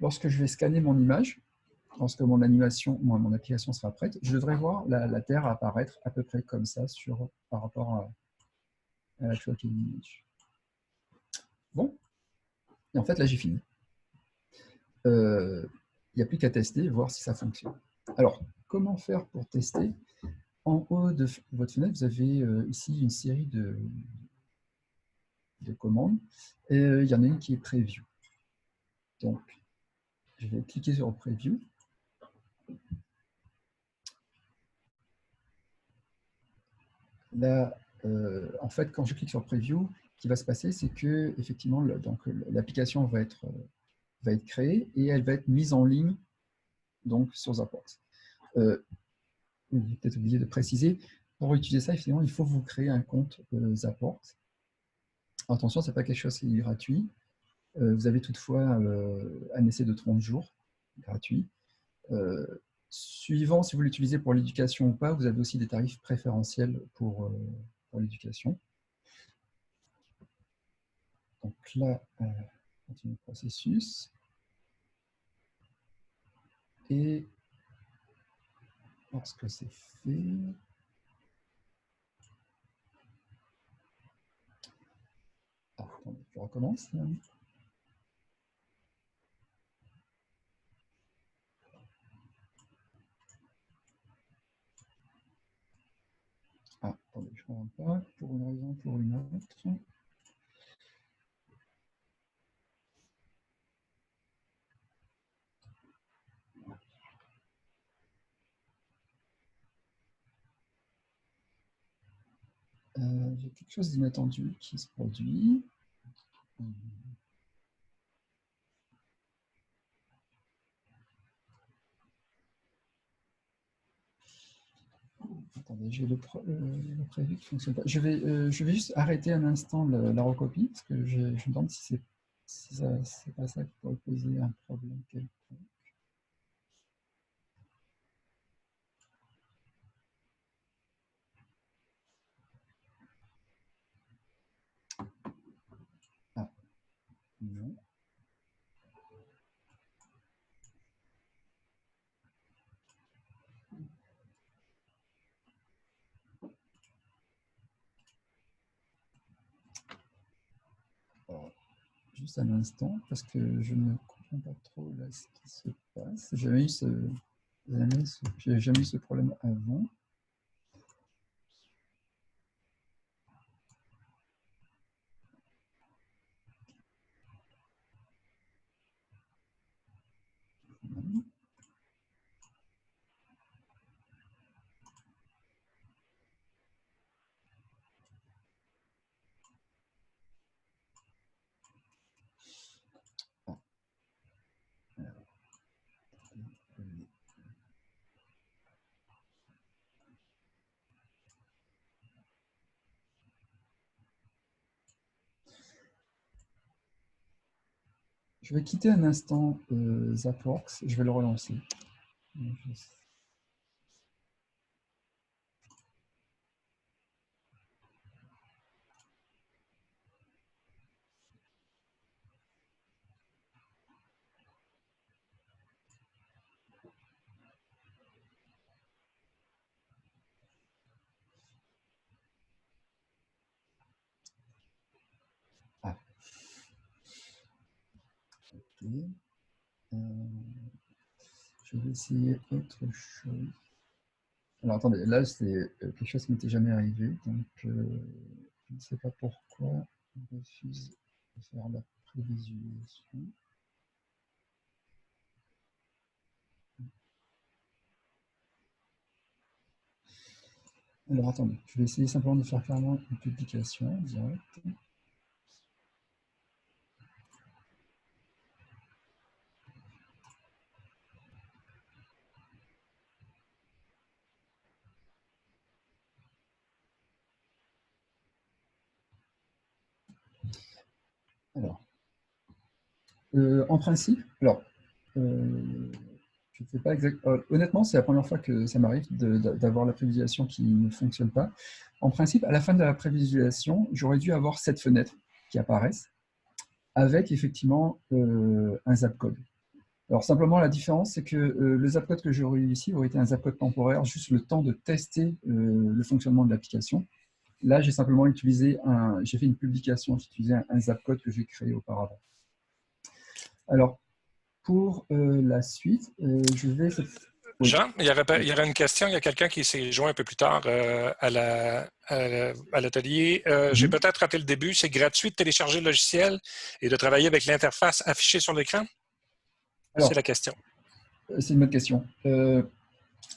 lorsque je vais scanner mon image, lorsque mon application sera prête, je devrais voir la Terre apparaître à peu près comme ça par rapport à la tracking image. Bon, et en fait, là, j'ai fini. Il n'y a plus qu'à tester et voir si ça fonctionne. Alors, comment faire pour tester? En haut de votre fenêtre, vous avez ici une série de commandes. Et il y en a une qui est Preview. Donc, je vais cliquer sur Preview. Là, en fait, quand je clique sur Preview, ce qui va se passer, c'est que effectivement, l'application va être créée et elle va être mise en ligne donc, sur Zaports. J'ai peut-être oublié de préciser, pour utiliser ça, effectivement, il faut vous créer un compte Zaports. Attention, ce n'est pas quelque chose qui est gratuit. Vous avez toutefois un essai de 30 jours gratuit. Suivant si vous l'utilisez pour l'éducation ou pas, vous avez aussi des tarifs préférentiels pour l'éducation. Donc là, continue le processus. Et lorsque c'est fait, attendez, je recommence. Ah, attendez, je ne comprends pas, pour une raison, pour une autre. J'ai quelque chose d'inattendu qui se produit. Attendez, j'ai le prévu qui ne fonctionne pas. Je vais juste arrêter un instant la recopie, parce que je me demande si c'est pas ça qui pourrait poser un problème quelconque. Ah, non. Alors, juste un instant, parce que je ne comprends pas trop là, ce qui se passe. J'ai jamais eu ce problème avant. Ah, alors, je vais quitter un instant Zapworks, je vais le relancer. Je vais essayer autre chose. Alors attendez, là c'est quelque chose qui m'était jamais arrivé, donc je ne sais pas pourquoi on refuse de faire la prévisualisation. Alors attendez, je vais essayer simplement de faire carrément une publication directe. Alors, en principe, alors, je ne sais pas exactement. Honnêtement, c'est la première fois que ça m'arrive d'avoir la prévisualisation qui ne fonctionne pas. En principe, à la fin de la prévisualisation, j'aurais dû avoir cette fenêtre qui apparaissent avec effectivement un zapcode. Alors simplement, la différence, c'est que le zapcode que j'aurais eu ici aurait été un zapcode temporaire, juste le temps de tester le fonctionnement de l'application. Là, j'ai simplement utilisé j'ai fait une publication, j'ai utilisé un zapcode que j'ai créé auparavant. Alors, pour la suite, je vais... Jean, il y aurait une question. Il y a quelqu'un qui s'est joint un peu plus tard à l'atelier. J'ai peut-être raté le début. C'est gratuit de télécharger le logiciel et de travailler avec l'interface affichée sur l'écran? C'est la question. C'est une bonne question.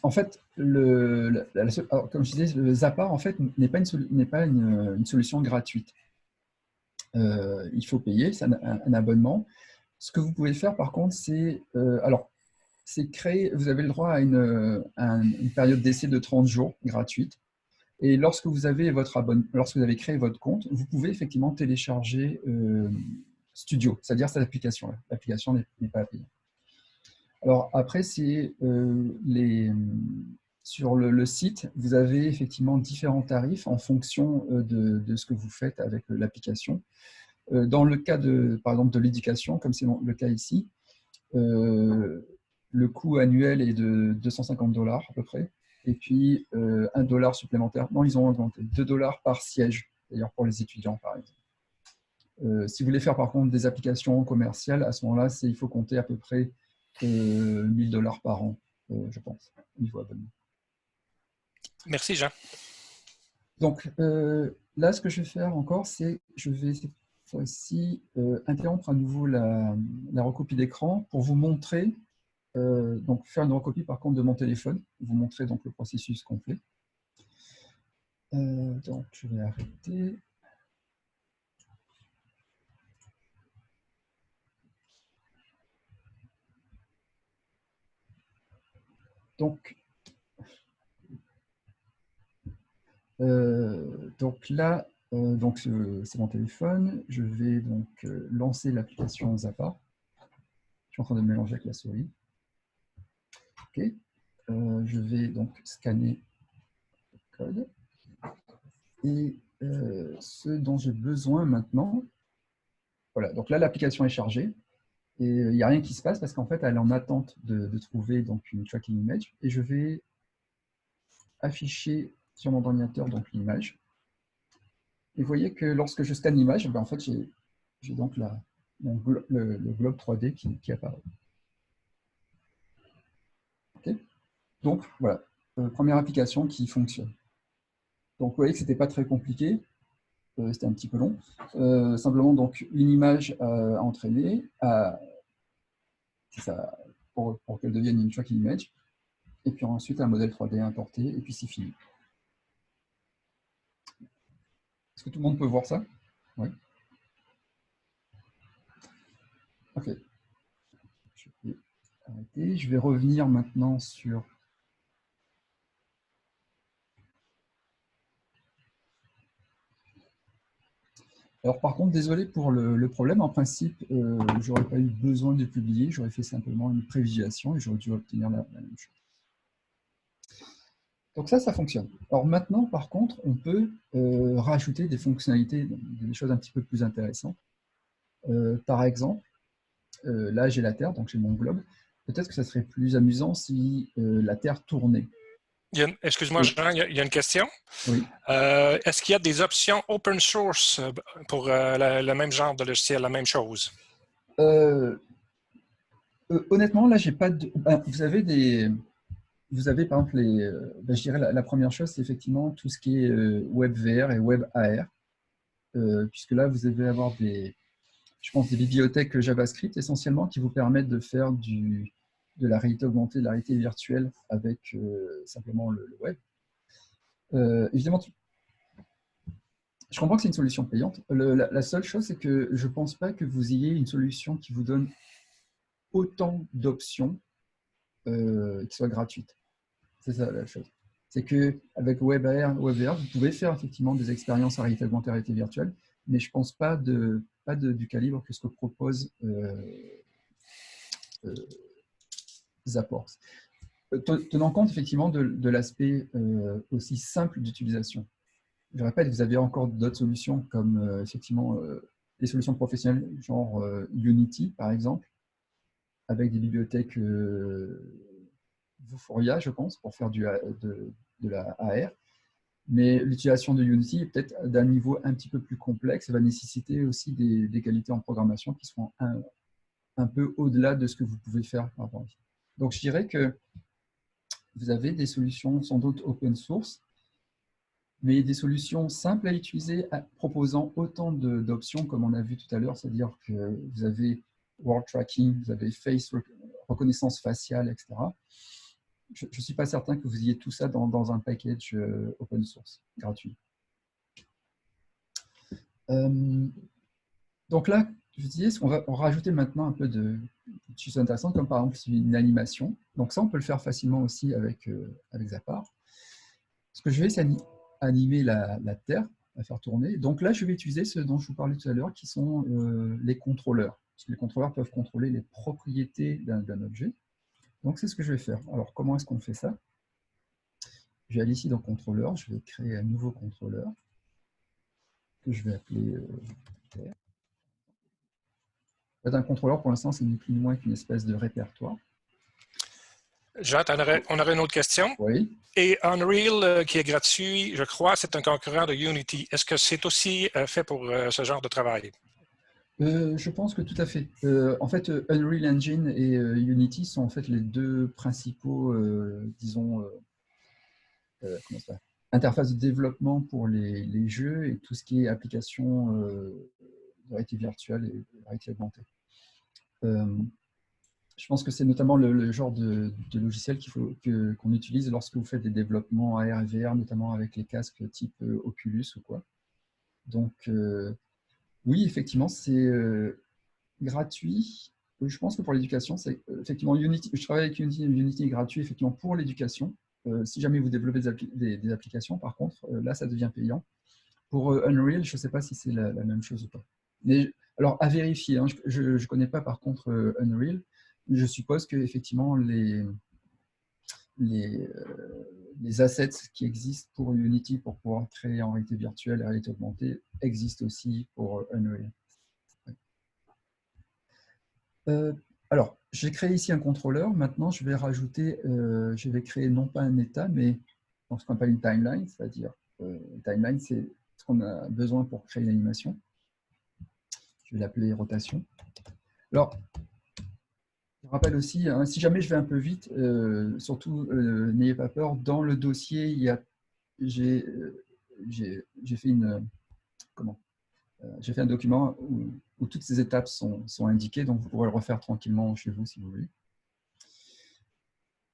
En fait, comme je disais, le Zappa en fait, n'est pas une solution gratuite. Il faut payer, c'est un abonnement. Ce que vous pouvez faire, par contre, c'est créer, vous avez le droit à une période d'essai de 30 jours gratuite. Et lorsque vous avez créé votre compte, vous pouvez effectivement télécharger Studio, c'est-à-dire cette application-là. L'application n'est pas à payer. Alors après, sur le site, vous avez effectivement différents tarifs en fonction de ce que vous faites avec l'application. Dans le cas par exemple de l'éducation, comme c'est le cas ici, le coût annuel est de $250 à peu près, et puis $1 supplémentaire. Non, ils ont augmenté, $2 par siège, d'ailleurs pour les étudiants par exemple. Si vous voulez faire par contre des applications commerciales, à ce moment-là, il faut compter à peu près $1000 par an, je pense, au niveau abonnement. Merci, Jean. Donc là, ce que je vais faire encore, c'est je vais cette fois-ci interrompre à nouveau la recopie d'écran pour vous montrer, donc faire une recopie par contre de mon téléphone, vous montrer donc le processus complet. Donc je vais arrêter. Donc là, c'est mon téléphone. Je vais donc lancer l'application Zappa. Je suis en train de mélanger avec la souris. OK. Je vais donc scanner le code. Et ce dont j'ai besoin maintenant, voilà. Donc là, l'application est chargée. Et il n'y a rien qui se passe parce qu'en fait, elle est en attente de trouver donc, une tracking image. Et je vais afficher sur mon ordinateur donc l'image. Et vous voyez que lorsque je scanne l'image, en fait, j'ai donc le globe 3D qui apparaît. Okay. Donc voilà, première application qui fonctionne. Donc vous voyez que ce n'était pas très compliqué, c'était un petit peu long. Simplement donc une image à entraîner, pour qu'elle devienne une tracking image, et puis ensuite un modèle 3D importé, et puis c'est fini. Est-ce que tout le monde peut voir ça? Oui. OK. Je vais arrêter. Je vais revenir maintenant sur... Alors par contre, désolé pour le problème. En principe, je n'aurais pas eu besoin de publier. J'aurais fait simplement une prévisualisation et j'aurais dû obtenir la même chose. Donc ça fonctionne. Alors maintenant, par contre, on peut rajouter des fonctionnalités, des choses un petit peu plus intéressantes. Par exemple, là j'ai la Terre, donc j'ai mon globe. Peut-être que ça serait plus amusant si la Terre tournait. Excuse-moi, Jean, il y a une question. Oui. Est-ce qu'il y a des options open source pour le même genre de logiciel, la même chose? Honnêtement, là, j'ai pas de. Vous avez par exemple je dirais la première chose, c'est effectivement tout ce qui est WebVR et WebAR, puisque là, vous allez avoir je pense, des bibliothèques JavaScript essentiellement qui vous permettent de faire de la réalité augmentée, de la réalité virtuelle avec simplement le web. Évidemment, je comprends que c'est une solution payante. La seule chose, c'est que je ne pense pas que vous ayez une solution qui vous donne autant d'options qui soient gratuites. C'est ça la chose. C'est qu'avec WebAR, WebVR, vous pouvez faire effectivement des expériences en réalité augmentée, réalité virtuelle, mais je ne pense pas du calibre que ce que propose Zaporx. Tenant compte effectivement de l'aspect aussi simple d'utilisation. Je répète, vous avez encore d'autres solutions comme effectivement des solutions professionnelles, genre Unity par exemple, avec des bibliothèques Vuforia, je pense, pour faire de la AR. Mais l'utilisation de Unity est peut-être d'un niveau un petit peu plus complexe et va nécessiter aussi des qualités en programmation qui seront un peu au-delà de ce que vous pouvez faire par rapport à ça. Donc je dirais que vous avez des solutions sans doute open source, mais des solutions simples à utiliser, proposant autant d'options comme on a vu tout à l'heure, c'est-à-dire que vous avez World Tracking, vous avez Face reconnaissance faciale, etc. Je ne suis pas certain que vous ayez tout ça dans un package open source, gratuit. Donc là, je vous disais, on va rajouter maintenant un peu de choses intéressantes, comme par exemple une animation. Donc ça, on peut le faire facilement aussi avec Zapar. Ce que je vais, c'est animer la Terre, la faire tourner. Donc là, je vais utiliser ce dont je vous parlais tout à l'heure, qui sont les contrôleurs. Parce que les contrôleurs peuvent contrôler les propriétés d'un objet. Donc c'est ce que je vais faire. Alors comment est-ce qu'on fait ça? Je vais aller ici dans contrôleur, je vais créer un nouveau contrôleur que je vais appeler Terre. Un contrôleur, pour l'instant, c'est ni plus ni moins qu'une espèce de répertoire. Jean, on aurait une autre question. Oui. Et Unreal, qui est gratuit, je crois, c'est un concurrent de Unity. Est-ce que c'est aussi fait pour ce genre de travail? Je pense que tout à fait. En fait, Unreal Engine et Unity sont en fait les deux principaux, disons, interfaces de développement pour les jeux et tout ce qui est application de réalité virtuelle et de réalité augmentée. Je pense que c'est notamment le genre de logiciel qu'on utilise lorsque vous faites des développements AR et VR, notamment avec les casques type Oculus ou quoi. Donc, oui, effectivement, c'est gratuit. Je pense que pour l'éducation, c'est effectivement Unity. Je travaille avec Unity. Unity est gratuit effectivement pour l'éducation. Si jamais vous développez des applications, par contre, là, ça devient payant. Pour Unreal, je ne sais pas si c'est la même chose ou pas. Mais, alors, à vérifier. Hein, je ne connais pas, par contre, Unreal. Je suppose que effectivement les assets qui existent pour Unity pour pouvoir créer en réalité virtuelle et réalité augmentée existent aussi pour Unreal. Alors, j'ai créé ici un contrôleur. Maintenant, je vais rajouter, je vais créer non pas un état, mais ce qu'on appelle une timeline, c'est-à-dire une timeline, c'est ce qu'on a besoin pour créer une animation. Je vais l'appeler rotation. Alors, je rappelle aussi, hein, si jamais je vais un peu vite, surtout n'ayez pas peur, dans le dossier, j'ai fait j'ai fait un document où toutes ces étapes sont indiquées, donc vous pourrez le refaire tranquillement chez vous si vous voulez.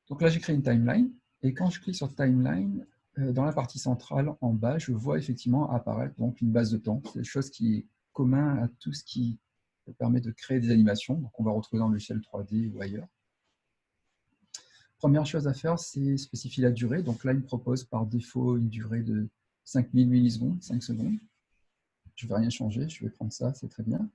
Donc là, j'ai créé une timeline, et quand je clique sur Timeline, dans la partie centrale, en bas, je vois effectivement apparaître donc, une base de temps. C'est quelque chose qui est commun à tout ce qui permet de créer des animations, donc on va retrouver dans le logiciel 3D ou ailleurs. Première chose à faire, c'est spécifier la durée. Donc là, il me propose par défaut une durée de 5000 millisecondes, 5 secondes. Je ne vais rien changer, je vais prendre ça, c'est très bien.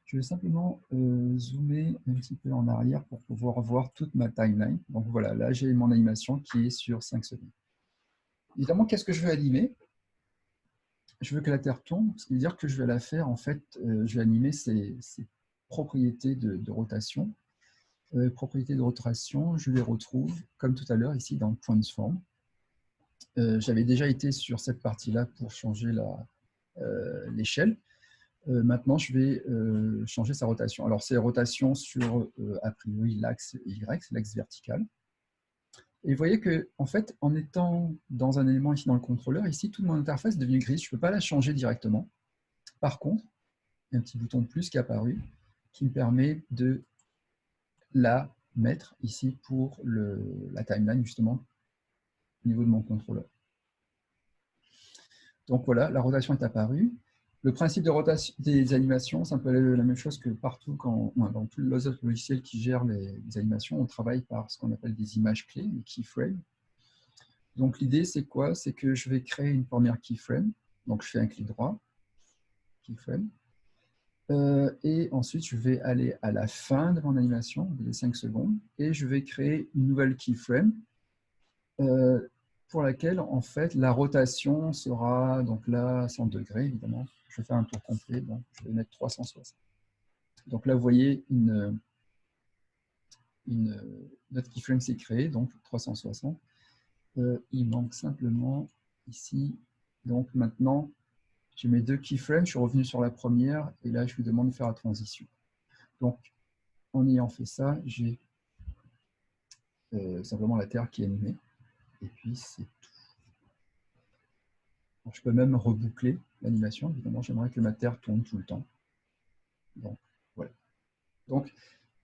Je vais simplement zoomer un petit peu en arrière pour pouvoir voir toute ma timeline. Donc voilà, là j'ai mon animation qui est sur 5 secondes. Évidemment, qu'est-ce que je veux animer? Je veux que la Terre tourne, ce qui veut dire que je vais la faire, en fait, je vais animer ses propriétés de rotation. Propriétés de rotation, je les retrouve, comme tout à l'heure, ici dans Transform. J'avais déjà été sur cette partie-là pour changer l'échelle. Maintenant, je vais changer sa rotation. Alors, c'est rotation sur, a priori, l'axe Y, c'est l'axe vertical. Et vous voyez que, en fait, en étant dans un élément ici dans le contrôleur, ici, toute mon interface devient grise. Je ne peux pas la changer directement. Par contre, il y a un petit bouton de plus qui est apparu qui me permet de la mettre ici pour la timeline, justement, au niveau de mon contrôleur. Donc voilà, la rotation est apparue. Le principe de rotation des animations, c'est un peu la même chose que partout, dans tous les autres logiciels qui gèrent les animations, on travaille par ce qu'on appelle des images clés, les keyframes. Donc l'idée, c'est quoi? C'est que je vais créer une première keyframe. Donc je fais un clic droit, keyframe. Et ensuite, je vais aller à la fin de mon animation, des 5 secondes, et je vais créer une nouvelle keyframe pour laquelle, en fait, la rotation sera, donc là, 100 degrés, évidemment. Je vais faire un tour complet, donc je vais mettre 360. Donc là, vous voyez, notre keyframe s'est créé, donc 360. Il manque simplement ici, donc maintenant, j'ai mes 2 keyframes, je suis revenu sur la première, et là, je lui demande de faire la transition. Donc, en ayant fait ça, j'ai simplement la Terre qui est animée, et puis c'est tout. Alors, je peux même reboucler l'animation, évidemment, j'aimerais que ma Terre tourne tout le temps. Donc, voilà. Donc,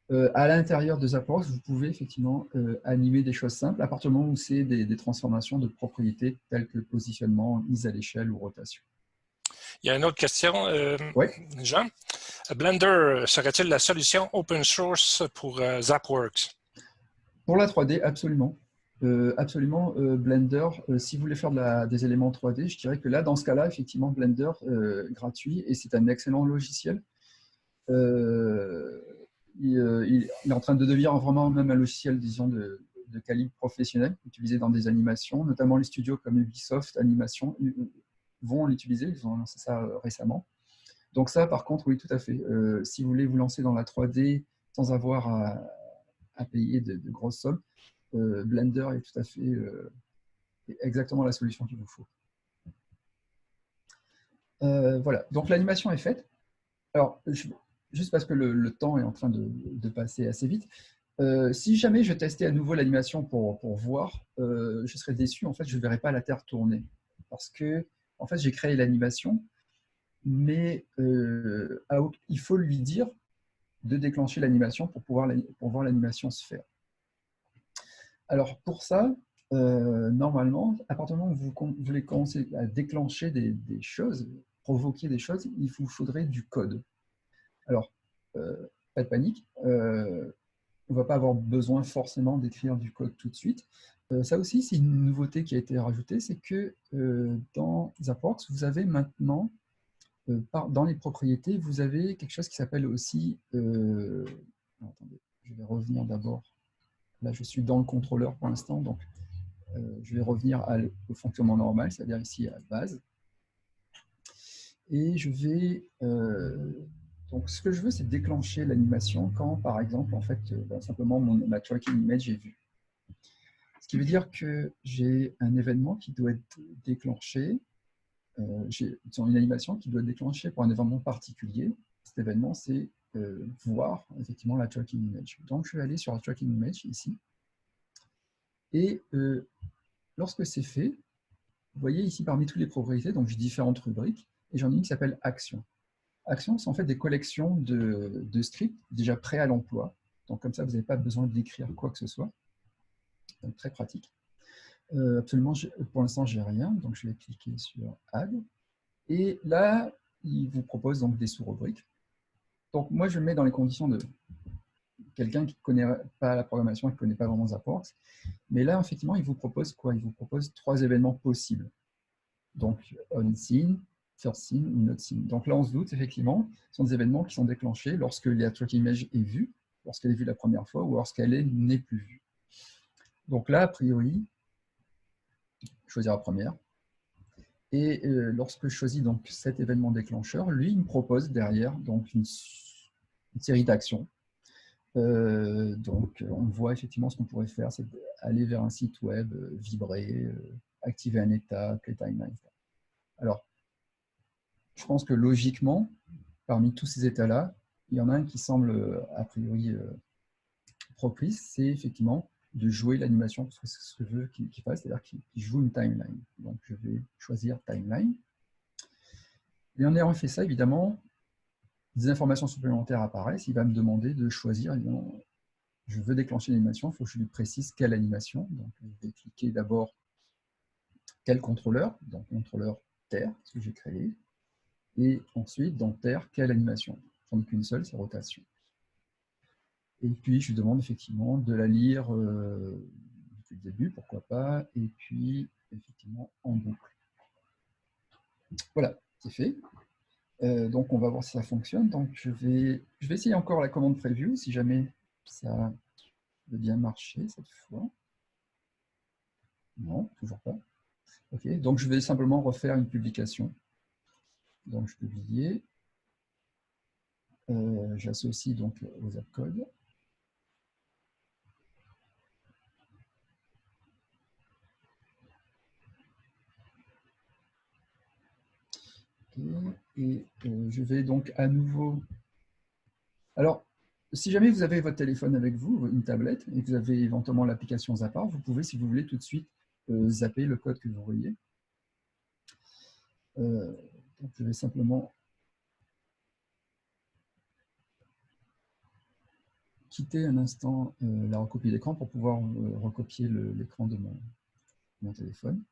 à l'intérieur de Zaporx, vous pouvez effectivement animer des choses simples à partir du moment où c'est des transformations de propriétés telles que positionnement, mise à l'échelle ou rotation. Il y a une autre question, Oui. Jean. Blender serait-il la solution open source pour Zapworks? Pour la 3D, absolument. Absolument, Blender, si vous voulez faire des éléments 3D, je dirais que là, dans ce cas-là, effectivement, Blender, gratuit, et c'est un excellent logiciel. Il est en train de devenir vraiment même un logiciel, disons, de calibre professionnel, utilisé dans des animations, notamment les studios comme Ubisoft Animation vont l'utiliser, ils ont lancé ça récemment. Donc ça, par contre, oui, tout à fait. Si vous voulez vous lancer dans la 3D sans avoir à payer de grosses sommes, Blender est tout à fait exactement la solution qu'il vous faut. Voilà, donc l'animation est faite. Alors, juste parce que le temps est en train de passer assez vite, si jamais je testais à nouveau l'animation pour voir, je serais déçu. En fait, je ne verrais pas la Terre tourner. Parce que, en fait, j'ai créé l'animation, mais il faut lui dire de déclencher l'animation pour voir l'animation se faire. Alors, pour ça, normalement, à partir du moment où vous voulez commencer à déclencher des choses, provoquer des choses, il vous faudrait du code. Alors, pas de panique, on ne va pas avoir besoin forcément d'écrire du code tout de suite. Ça aussi, c'est une nouveauté qui a été rajoutée, c'est que dans Zapworks, vous avez maintenant, dans les propriétés, vous avez quelque chose qui s'appelle aussi... attendez, je vais revenir d'abord. Là, je suis dans le contrôleur pour l'instant, donc je vais revenir au fonctionnement normal, c'est-à-dire ici à la base. Et je vais... donc, ce que je veux, c'est déclencher l'animation quand, par exemple, en fait, simplement ma tracking image est vue. Ce qui veut dire que j'ai un événement qui doit être déclenché, j'ai une animation qui doit être déclenchée pour un événement particulier. Cet événement, c'est voir effectivement la tracking image. Donc, je vais aller sur la tracking image ici. Et lorsque c'est fait, vous voyez ici parmi toutes les propriétés, donc j'ai différentes rubriques, et j'en ai une qui s'appelle Action. Actions sont en fait des collections de scripts déjà prêts à l'emploi. Donc comme ça, vous n'avez pas besoin d'écrire quoi que ce soit. Donc très pratique. Absolument, pour l'instant, je n'ai rien. Donc je vais cliquer sur Add. Et là, il vous propose donc des sous-rubriques. Donc moi, je mets dans les conditions de quelqu'un qui ne connaît pas la programmation, qui ne connaît pas vraiment Zapworks. Mais là, effectivement, il vous propose quoi? Il vous propose 3 événements possibles. Donc on-scene, first scene ou not scene. Donc là, on se doute, effectivement, ce sont des événements qui sont déclenchés lorsque la tracking image est vue, lorsqu'elle est vue la première fois ou lorsqu'elle n'est plus vue. Donc là, a priori, choisir la première. Et lorsque je choisis donc cet événement déclencheur, lui, il me propose derrière donc une série d'actions. Donc on voit effectivement ce qu'on pourrait faire, c'est aller vers un site web, vibrer, activer un état, play timeline, etc. Alors, je pense que logiquement, parmi tous ces états-là, il y en a un qui semble a priori propice, c'est effectivement de jouer l'animation, parce que c'est ce que je veux qu'il fasse, c'est-à-dire qu'il joue une timeline. Donc je vais choisir timeline. Et en ayant fait ça, évidemment, des informations supplémentaires apparaissent. Il va me demander de choisir, évidemment, je veux déclencher l'animation, il faut que je lui précise quelle animation. Donc je vais cliquer d'abord quel contrôleur, donc contrôleur terre, ce que j'ai créé, et ensuite dans terre, quelle animation. J'en ai qu'une seule, c'est rotation. Et puis je lui demande effectivement de la lire depuis le début, pourquoi pas, et puis effectivement en boucle. Voilà, c'est fait. Donc on va voir si ça fonctionne. Donc je vais essayer encore la commande preview, si jamais ça veut bien marcher cette fois. Non, toujours pas. Ok, donc je vais simplement refaire une publication. Donc je publie. J'associe donc aux zapcodes. Et je vais donc à nouveau... Alors, si jamais vous avez votre téléphone avec vous, une tablette, et que vous avez éventuellement l'application Zappar, vous pouvez, si vous voulez, tout de suite zapper le code que vous voyez. Donc je vais simplement quitter un instant la recopie d'écran pour pouvoir recopier l'écran de mon téléphone.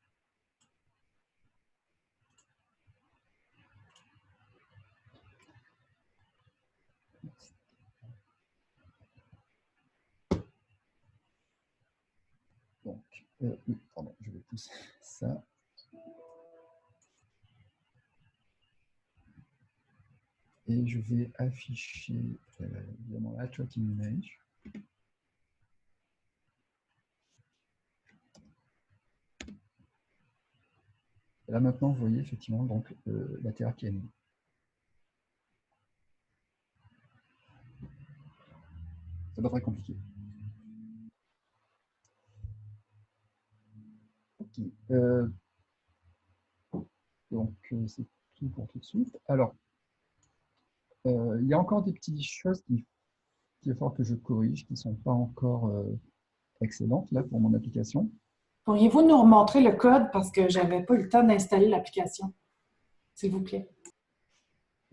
Donc, oui, pardon, je vais pousser ça. Et je vais afficher évidemment la tracking image. Et là maintenant, vous voyez effectivement donc, la Terre qui est animée. C'est pas très compliqué. Okay. Donc c'est tout pour tout de suite. Alors, il y a encore des petites choses qu'il va falloir que je corrige, qui ne sont pas encore excellentes là pour mon application. Pourriez-vous nous remontrer le code parce que je n'avais pas eu le temps d'installer l'application, s'il vous plaît?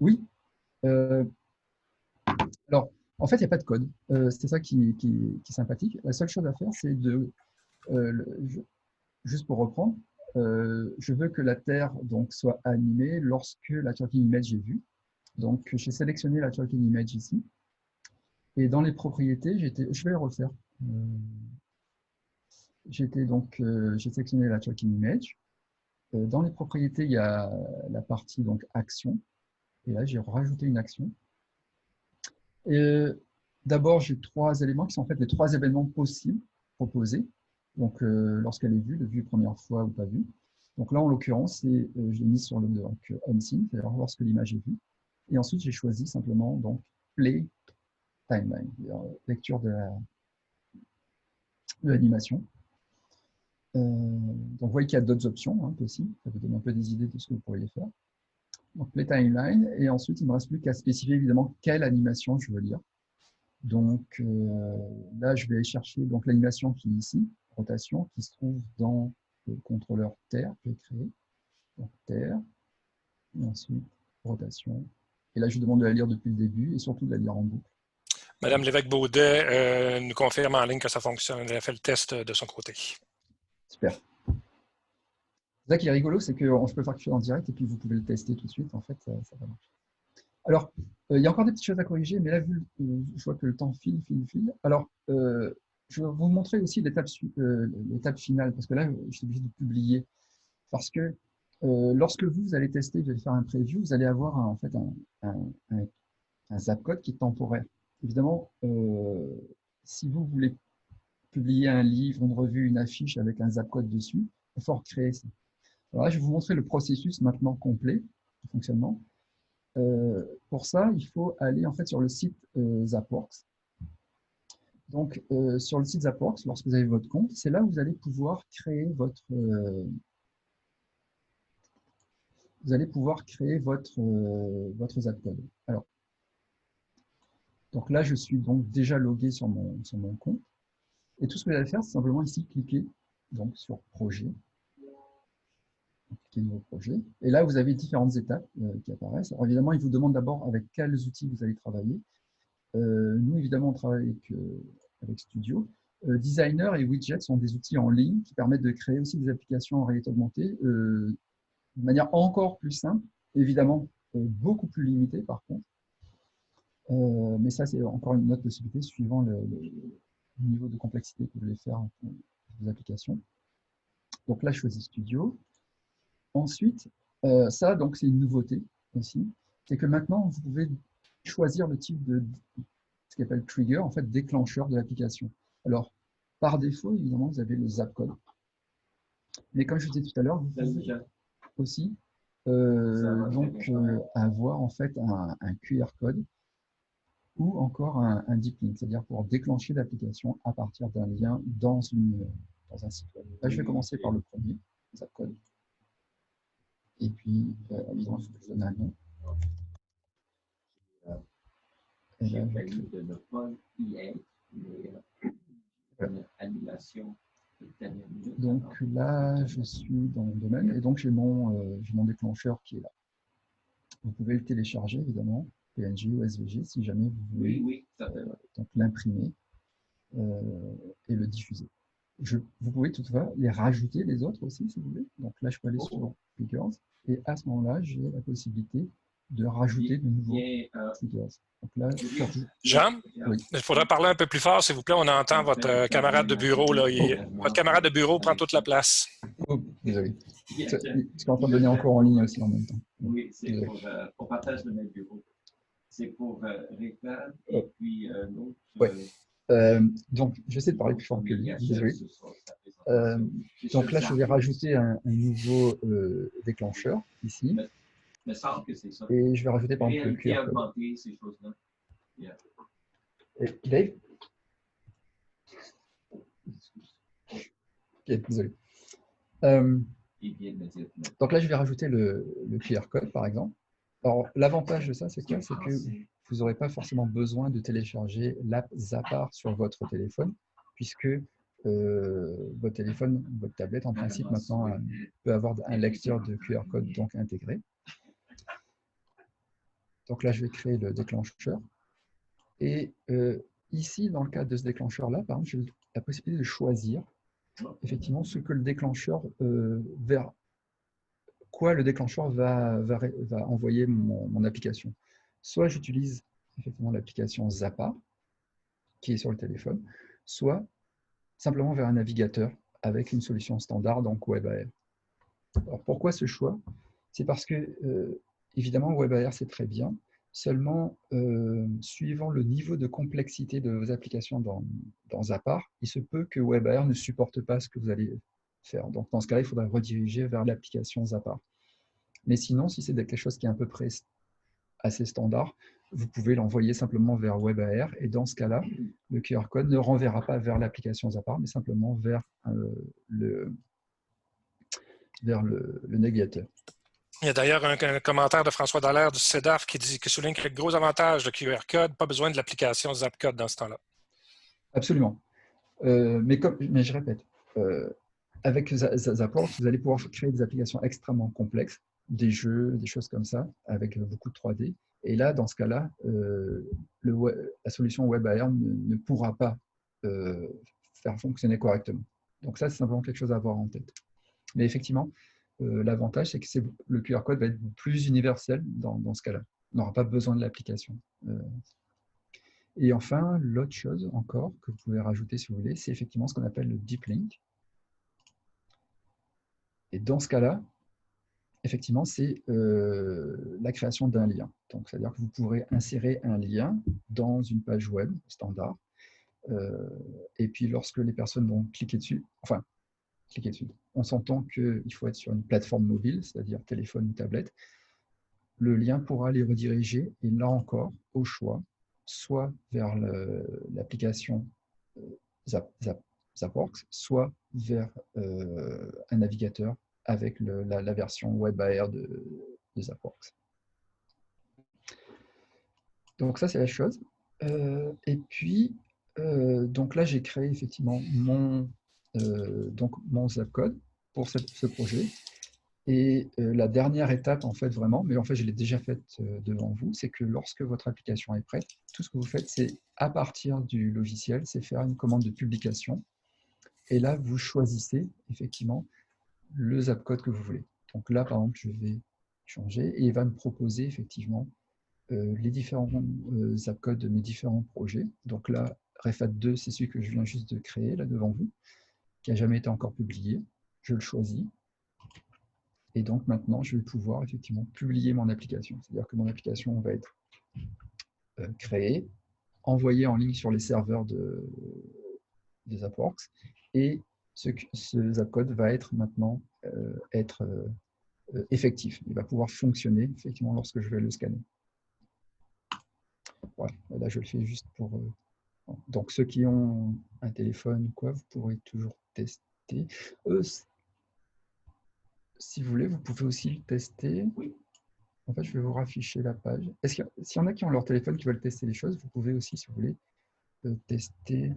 Oui. Alors, en fait, il n'y a pas de code. C'est ça qui est sympathique. La seule chose à faire, c'est de, juste pour reprendre, je veux que la Terre donc, soit animée lorsque la tracking image est vue. Donc, j'ai sélectionné la tracking image ici. Et dans les propriétés, je vais le refaire. J'ai sélectionné la tracking image. Dans les propriétés, il y a la partie donc action. Et là, j'ai rajouté une action. D'abord, j'ai trois éléments qui sont en fait les trois événements possibles proposés. Donc, lorsqu'elle est vue première fois ou pas vue. Donc là, en l'occurrence, je l'ai mis sur le unseen, c'est-à-dire lorsque l'image est vue. Et ensuite, j'ai choisi simplement donc play timeline, lecture de l'animation. Donc, vous voyez qu'il y a d'autres options hein, possibles. Ça vous donne un peu des idées de ce que vous pourriez faire. Donc, play timeline. Et ensuite, il ne me reste plus qu'à spécifier évidemment quelle animation je veux lire. Donc, là, je vais chercher l'animation qui est ici, rotation, qui se trouve dans le contrôleur Terre que j'ai créé. Donc, Terre. Et ensuite, rotation. Et là, je demande de la lire depuis le début et surtout de la lire en boucle. Madame Lévesque-Baudet nous confirme en ligne que ça fonctionne. Elle a fait le test de son côté. Super. Ça qui est rigolo, c'est que je peux faire quelque chose en direct et puis vous pouvez le tester tout de suite. En fait, ça va marcher. Alors, il y a encore des petites choses à corriger, mais là, je vois que le temps file. Alors, je vais vous montrer aussi l'étape finale, parce que là, je suis obligé de publier. Parce que lorsque vous allez tester, vous allez faire un preview, vous allez avoir en fait un zapcode qui est temporaire. Évidemment, si vous voulez publier un livre, une revue, une affiche avec un zapcode dessus, il va falloir créer ça. Alors là, je vais vous montrer le processus maintenant complet de fonctionnement. Pour ça, il faut aller en fait sur le site Zapworks. Donc, sur le site Zapworks, lorsque vous avez votre compte, c'est là où vous allez pouvoir créer votre vous allez pouvoir créer votre Zapcode. Alors, donc là, je suis donc déjà logué sur mon compte. Et tout ce que vous allez faire, c'est simplement ici cliquer donc, sur Projet. Cliquez Nouveau projet. Et là, vous avez différentes étapes qui apparaissent. Alors évidemment, il vous demande d'abord avec quels outils vous allez travailler. Nous, évidemment, on travaille avec Studio. Designer et Widget sont des outils en ligne qui permettent de créer aussi des applications en réalité augmentée de manière encore plus simple, évidemment beaucoup plus limitée par contre. Mais ça, c'est encore une autre possibilité suivant le niveau de complexité que vous voulez faire pour vos applications. Donc là, je choisis Studio. Ensuite, ça, donc, c'est une nouveauté aussi. C'est que maintenant, vous pouvez choisir le type de ce qu'on appelle trigger, en fait, déclencheur de l'application. Alors, par défaut, évidemment, vous avez le Zapcode. Mais comme je disais tout à l'heure, vous pouvez aussi avoir en fait un QR code ou encore un deep link, c'est-à-dire pour déclencher l'application à partir d'un lien dans un site web. Là, je vais commencer par le premier, Zapcode. Et puis, évidemment, il faut que je donne un nom. Et là, donc là, je suis dans le domaine et donc j'ai mon déclencheur qui est là. Vous pouvez le télécharger, évidemment, PNG ou SVG, si jamais vous voulez donc l'imprimer et le diffuser. Vous pouvez toutefois les rajouter les autres aussi, si vous voulez. Donc là, je peux aller sur Triggers et à ce moment-là, j'ai la possibilité de rajouter de nouveaux triggers. Donc là, Jean, oui. Il faudrait parler un peu plus fort, s'il vous plaît. On entend votre camarade de bureau. Là. Votre camarade de bureau prend toute la place. Oh, désolé. Je suis en train de donner encore en ligne aussi en même temps. Oui, c'est pour partage de mes bureaux. C'est pour Réclame et puis l'autre. Donc, j'essaie de parler plus fort que lui. Désolé. Donc là, je vais rajouter un nouveau déclencheur ici. Me semble que c'est ça. Et je vais rajouter par exemple le QR code. Dave? Ok, désolé. Donc là, je vais rajouter le QR code, par exemple. Alors, l'avantage de ça, c'est quoi? C'est que vous n'aurez pas forcément besoin de télécharger l'app Zapar sur votre téléphone, puisque votre téléphone, votre tablette, en principe, maintenant, peut avoir un lecteur de QR code donc intégré. Donc là, je vais créer le déclencheur. Et ici, dans le cadre de ce déclencheur-là, par exemple, j'ai la possibilité de choisir effectivement ce que le déclencheur, vers quoi le déclencheur va envoyer mon application. Soit j'utilise effectivement l'application Zappa, qui est sur le téléphone, soit simplement vers un navigateur avec une solution standard, donc WebAR. Alors pourquoi ce choix? C'est parce que, évidemment, WebAR, c'est très bien. Seulement, suivant le niveau de complexité de vos applications dans Zapar, il se peut que WebAR ne supporte pas ce que vous allez faire. Donc, dans ce cas-là, il faudra rediriger vers l'application Zapar. Mais sinon, si c'est quelque chose qui est à peu près assez standard, vous pouvez l'envoyer simplement vers WebAR. Et dans ce cas-là, le QR code ne renverra pas vers l'application Zapar, mais simplement vers le navigateur. Il y a d'ailleurs un commentaire de François Dallaire du CEDAF qui souligne que le gros avantage de QR code, pas besoin de l'application Zapcode dans ce temps-là. Absolument. Mais je répète, avec Zapworks, vous allez pouvoir créer des applications extrêmement complexes, des jeux, des choses comme ça, avec beaucoup de 3D. Et là, dans ce cas-là, la solution WebAR ne pourra pas faire fonctionner correctement. Donc ça, c'est simplement quelque chose à avoir en tête. Mais effectivement, l'avantage, c'est que le QR code va être plus universel dans ce cas-là. On n'aura pas besoin de l'application. Et enfin, l'autre chose encore que vous pouvez rajouter si vous voulez, c'est effectivement ce qu'on appelle le deep link. Et dans ce cas-là, effectivement, c'est la création d'un lien. Donc, c'est-à-dire que vous pourrez insérer un lien dans une page web standard. Et puis, lorsque les personnes vont cliquer dessus, on s'entend qu'il faut être sur une plateforme mobile, c'est-à-dire téléphone ou tablette. Le lien pourra les rediriger, et là encore, au choix, soit vers l'application Zapworks, soit vers un navigateur avec la version WebAR de Zapworks. Donc ça, c'est la chose. Et puis, donc là, j'ai créé effectivement mon Zapcode pour ce projet. Et la dernière étape, en fait, vraiment, mais en fait, je l'ai déjà faite devant vous, c'est que lorsque votre application est prête, tout ce que vous faites, c'est à partir du logiciel, c'est faire une commande de publication. Et là, vous choisissez effectivement le Zapcode que vous voulez. Donc là, par exemple, je vais changer et il va me proposer effectivement les différents Zapcodes de mes différents projets. Donc là, Refat 2, c'est celui que je viens juste de créer là devant vous, qui n'a jamais été encore publié. Je le choisis. Et donc maintenant, je vais pouvoir effectivement publier mon application. C'est-à-dire que mon application va être créée, envoyée en ligne sur les serveurs des Zapworks, et ce Zapcode va être maintenant effectif. Il va pouvoir fonctionner effectivement lorsque je vais le scanner. Voilà. Là, je le fais juste pour... donc, ceux qui ont un téléphone ou quoi, vous pourrez toujours tester. Si vous voulez, vous pouvez aussi le tester. Oui. En fait, je vais vous rafficher la page. S'il y en a qui ont leur téléphone qui veulent tester les choses, vous pouvez aussi, si vous voulez, tester.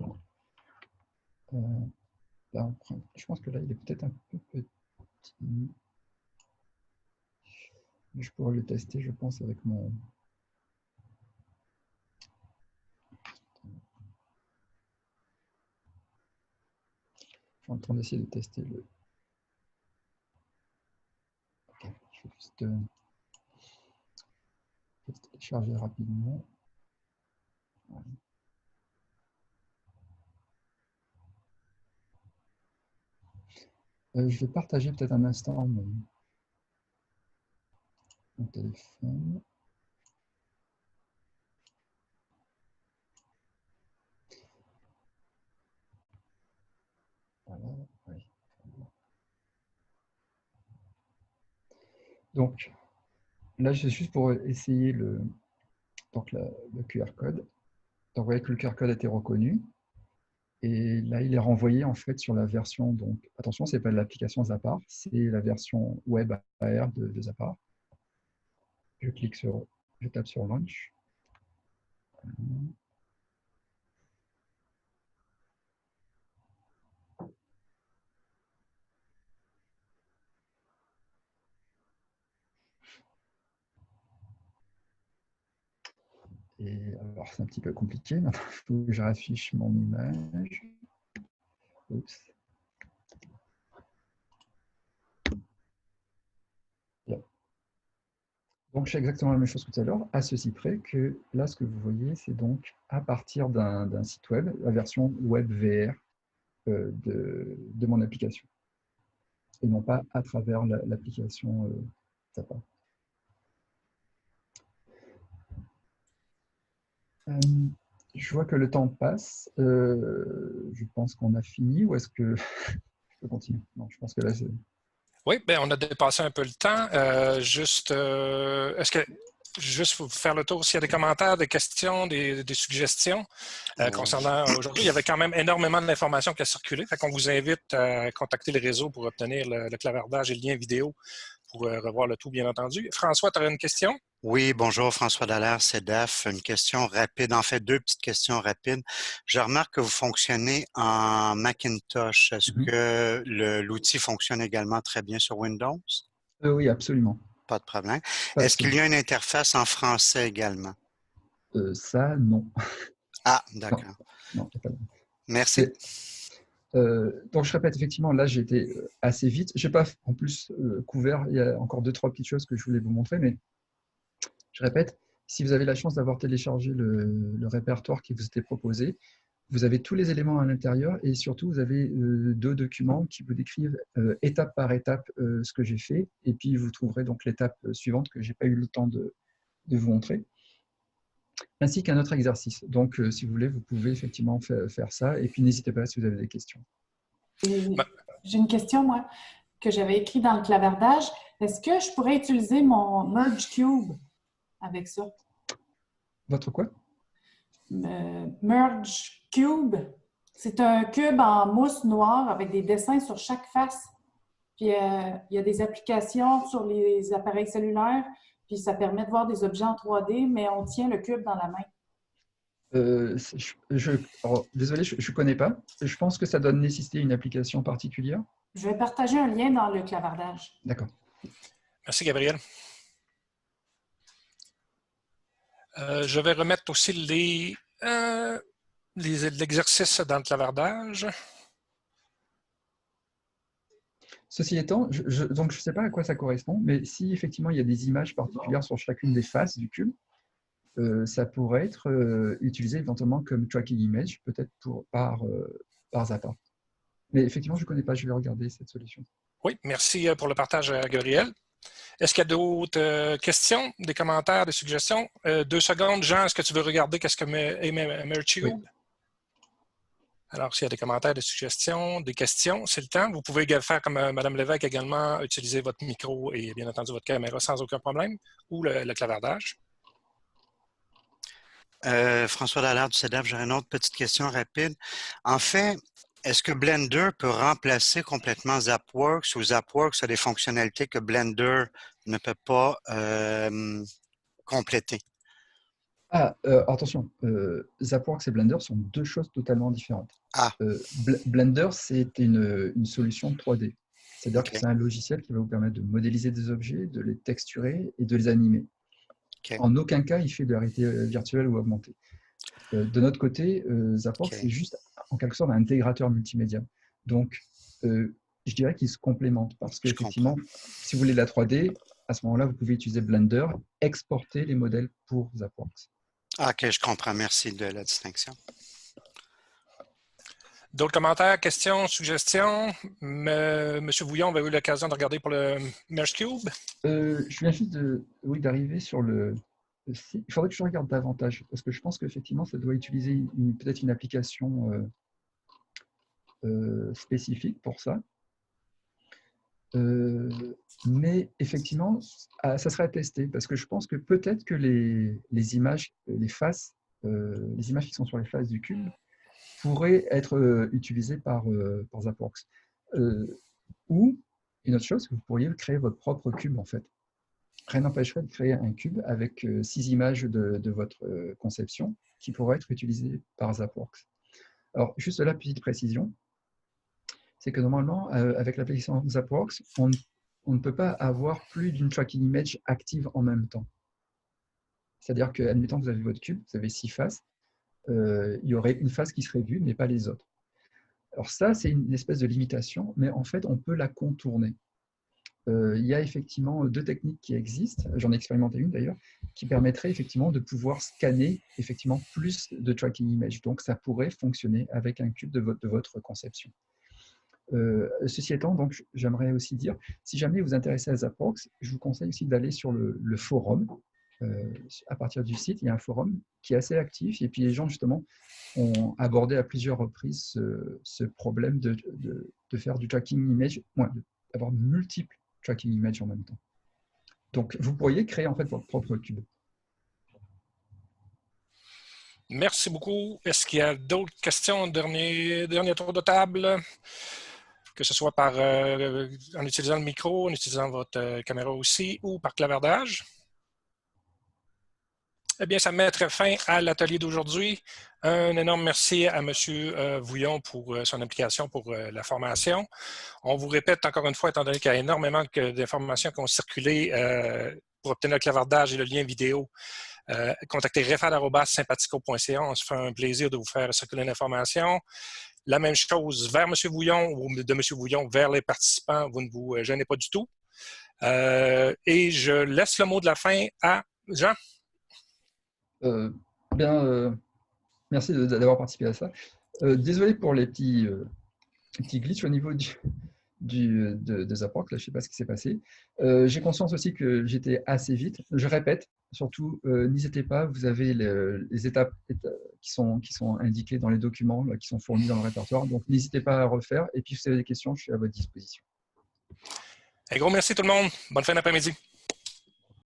Là, je pense que là, il est peut-être un peu petit. Je pourrais le tester, je pense, avec mon... Je suis en train d'essayer de tester le... Okay. Je vais juste télécharger rapidement. Voilà. Je vais partager peut-être un instant mon téléphone. Voilà, oui. Donc, là, c'est juste pour essayer le QR code. Donc, vous voyez que le QR code a été reconnu. Et là, il est renvoyé en fait sur la version, donc attention, ce n'est pas l'application Zapar, c'est la version web AR de Zapar. Je tape sur Launch. Et alors, c'est un petit peu compliqué. Maintenant, il faut que je raffiche mon image. Oups. Là. Donc, je fais exactement la même chose que tout à l'heure, à ceci près que là, ce que vous voyez, c'est donc à partir d'un site web, la version web VR de mon application. Et non pas à travers l'application Zapar. Je vois que le temps passe. Je pense qu'on a fini. Ou est-ce que je peux continuer? Non, je pense que là, c'est... Oui, bien, on a dépassé un peu le temps. Est-ce que juste pour faire le tour, s'il y a des commentaires, des questions, des suggestions concernant aujourd'hui, il y avait quand même énormément d'informations qui a circulé. Fait qu'on vous invite à contacter le réseau pour obtenir le clavardage et le lien vidéo pour revoir le tout, bien entendu. François, tu as une question? Oui, bonjour François Dallaire, c'est DAF. Une question rapide, en fait deux petites questions rapides. Je remarque que vous fonctionnez en Macintosh. Est-ce que l'outil fonctionne également très bien sur Windows? Oui, absolument. Pas de problème. Est-ce qu'il y a une interface en français également? Ça, non. Ah, d'accord. Non, pas de... Merci. Donc, je répète, effectivement, là, j'ai été assez vite. Je n'ai pas, en plus, couvert, il y a encore 2-3 petites choses que je voulais vous montrer, mais je répète, si vous avez la chance d'avoir téléchargé le répertoire qui vous était proposé, vous avez tous les éléments à l'intérieur et surtout, vous avez 2 documents qui vous décrivent étape par étape ce que j'ai fait. Et puis, vous trouverez donc l'étape suivante que je n'ai pas eu le temps de vous montrer, ainsi qu'un autre exercice. Donc, si vous voulez, vous pouvez effectivement faire ça. Et puis, n'hésitez pas si vous avez des questions. J'ai une question, moi, que j'avais écrite dans le clavardage. Est-ce que je pourrais utiliser mon Merge Cube avec ça? Votre quoi? Merge Cube. C'est un cube en mousse noire avec des dessins sur chaque face. Puis il y a des applications sur les appareils cellulaires, puis ça permet de voir des objets en 3D, mais on tient le cube dans la main. Désolé, je ne connais pas. Je pense que ça doit nécessiter une application particulière. Je vais partager un lien dans le clavardage. D'accord. Merci, Gabriel. Je vais remettre aussi l'exercice dans le clavardage. Ceci étant, donc je ne sais pas à quoi ça correspond, mais si effectivement il y a des images particulières sur chacune des faces du cube, ça pourrait être utilisé éventuellement comme tracking image, peut-être par Zappa. Mais effectivement, je ne connais pas, je vais regarder cette solution. Oui, merci pour le partage, Gabriel. Est-ce qu'il y a d'autres questions, des commentaires, des suggestions? 2 secondes. Jean, est-ce que tu veux regarder qu'est-ce que est MergeCube? Oui. Alors, s'il y a des commentaires, des suggestions, des questions, c'est le temps. Vous pouvez faire comme Mme Lévesque également, utiliser votre micro et bien entendu votre caméra sans aucun problème, ou le clavardage. François Dallaire du CEDAF, j'aurais une autre petite question rapide. En fait, est-ce que Blender peut remplacer complètement ZapWorks ou ZapWorks a des fonctionnalités que Blender ne peut pas compléter? Attention, ZapWorks et Blender sont 2 choses totalement différentes. Blender, c'est une solution 3D. C'est-à-dire que c'est un logiciel qui va vous permettre de modéliser des objets, de les texturer et de les animer. En aucun cas, il fait de la réalité virtuelle ou augmentée. De notre côté, ZapWorks, c'est juste en quelque sorte un intégrateur multimédia. Donc, je dirais qu'ils se complémentent parce qu'effectivement, si vous voulez de la 3D, à ce moment-là, vous pouvez utiliser Blender, exporter les modèles pour ZapWorks. OK, je comprends. Merci de la distinction. D'autres commentaires, questions, suggestions? Monsieur Vouillon avait eu l'occasion de regarder pour le MergeCube. Je viens juste d'arriver sur le site. Il faudrait que je regarde davantage parce que je pense qu'effectivement, ça doit utiliser peut-être une application spécifique pour ça. Mais effectivement, ça serait à tester parce que je pense que peut-être que les images, les faces, les images qui sont sur les faces du cube pourraient être utilisées par ZapWorks. Ou, une autre chose, vous pourriez créer votre propre cube en fait. Rien n'empêcherait de créer un cube avec 6 images de votre conception qui pourraient être utilisées par ZapWorks. Alors, juste la petite précision, c'est que normalement, avec l'application ZapWorks, on ne peut pas avoir plus d'une tracking image active en même temps. C'est-à-dire que, admettons que vous avez votre cube, vous avez 6 faces, il y aurait une face qui serait vue, mais pas les autres. Alors ça, c'est une espèce de limitation, mais en fait, on peut la contourner. Il y a effectivement 2 techniques qui existent, j'en ai expérimenté une d'ailleurs, qui permettrait effectivement de pouvoir scanner effectivement plus de tracking image. Donc, ça pourrait fonctionner avec un cube de votre conception. Ceci étant, donc, j'aimerais aussi dire, si jamais vous vous intéressez à ZapWorks, je vous conseille aussi d'aller sur le forum. À partir du site, il y a un forum qui est assez actif et puis les gens justement ont abordé à plusieurs reprises ce problème de faire du tracking image, d'avoir multiples tracking images en même temps. Donc, vous pourriez créer en fait votre propre cube. Merci beaucoup. Est-ce qu'il y a d'autres questions? Dernier tour de table? Que ce soit en utilisant le micro, en utilisant votre caméra aussi, ou par clavardage. Eh bien, ça mettrait fin à l'atelier d'aujourd'hui. Un énorme merci à M. Vouillon pour son implication pour la formation. On vous répète encore une fois, étant donné qu'il y a énormément d'informations qui ont circulé pour obtenir le clavardage et le lien vidéo, contactez refad@sympatico.ca. On se fait un plaisir de vous faire circuler l'information. La même chose vers M. Vouillon ou de M. Vouillon vers les participants. Vous ne vous gênez pas du tout. Et je laisse le mot de la fin à Jean. Merci d'avoir participé à ça. Désolé pour les petits glitches au niveau de ZapWorks, là, je ne sais pas ce qui s'est passé. J'ai conscience aussi que j'étais assez vite. Je répète, surtout, n'hésitez pas, vous avez les étapes qui sont indiquées dans les documents, là, qui sont fournis dans le répertoire, donc n'hésitez pas à refaire. Et puis, si vous avez des questions, je suis à votre disposition. Un gros merci tout le monde. Bonne fin d'après-midi.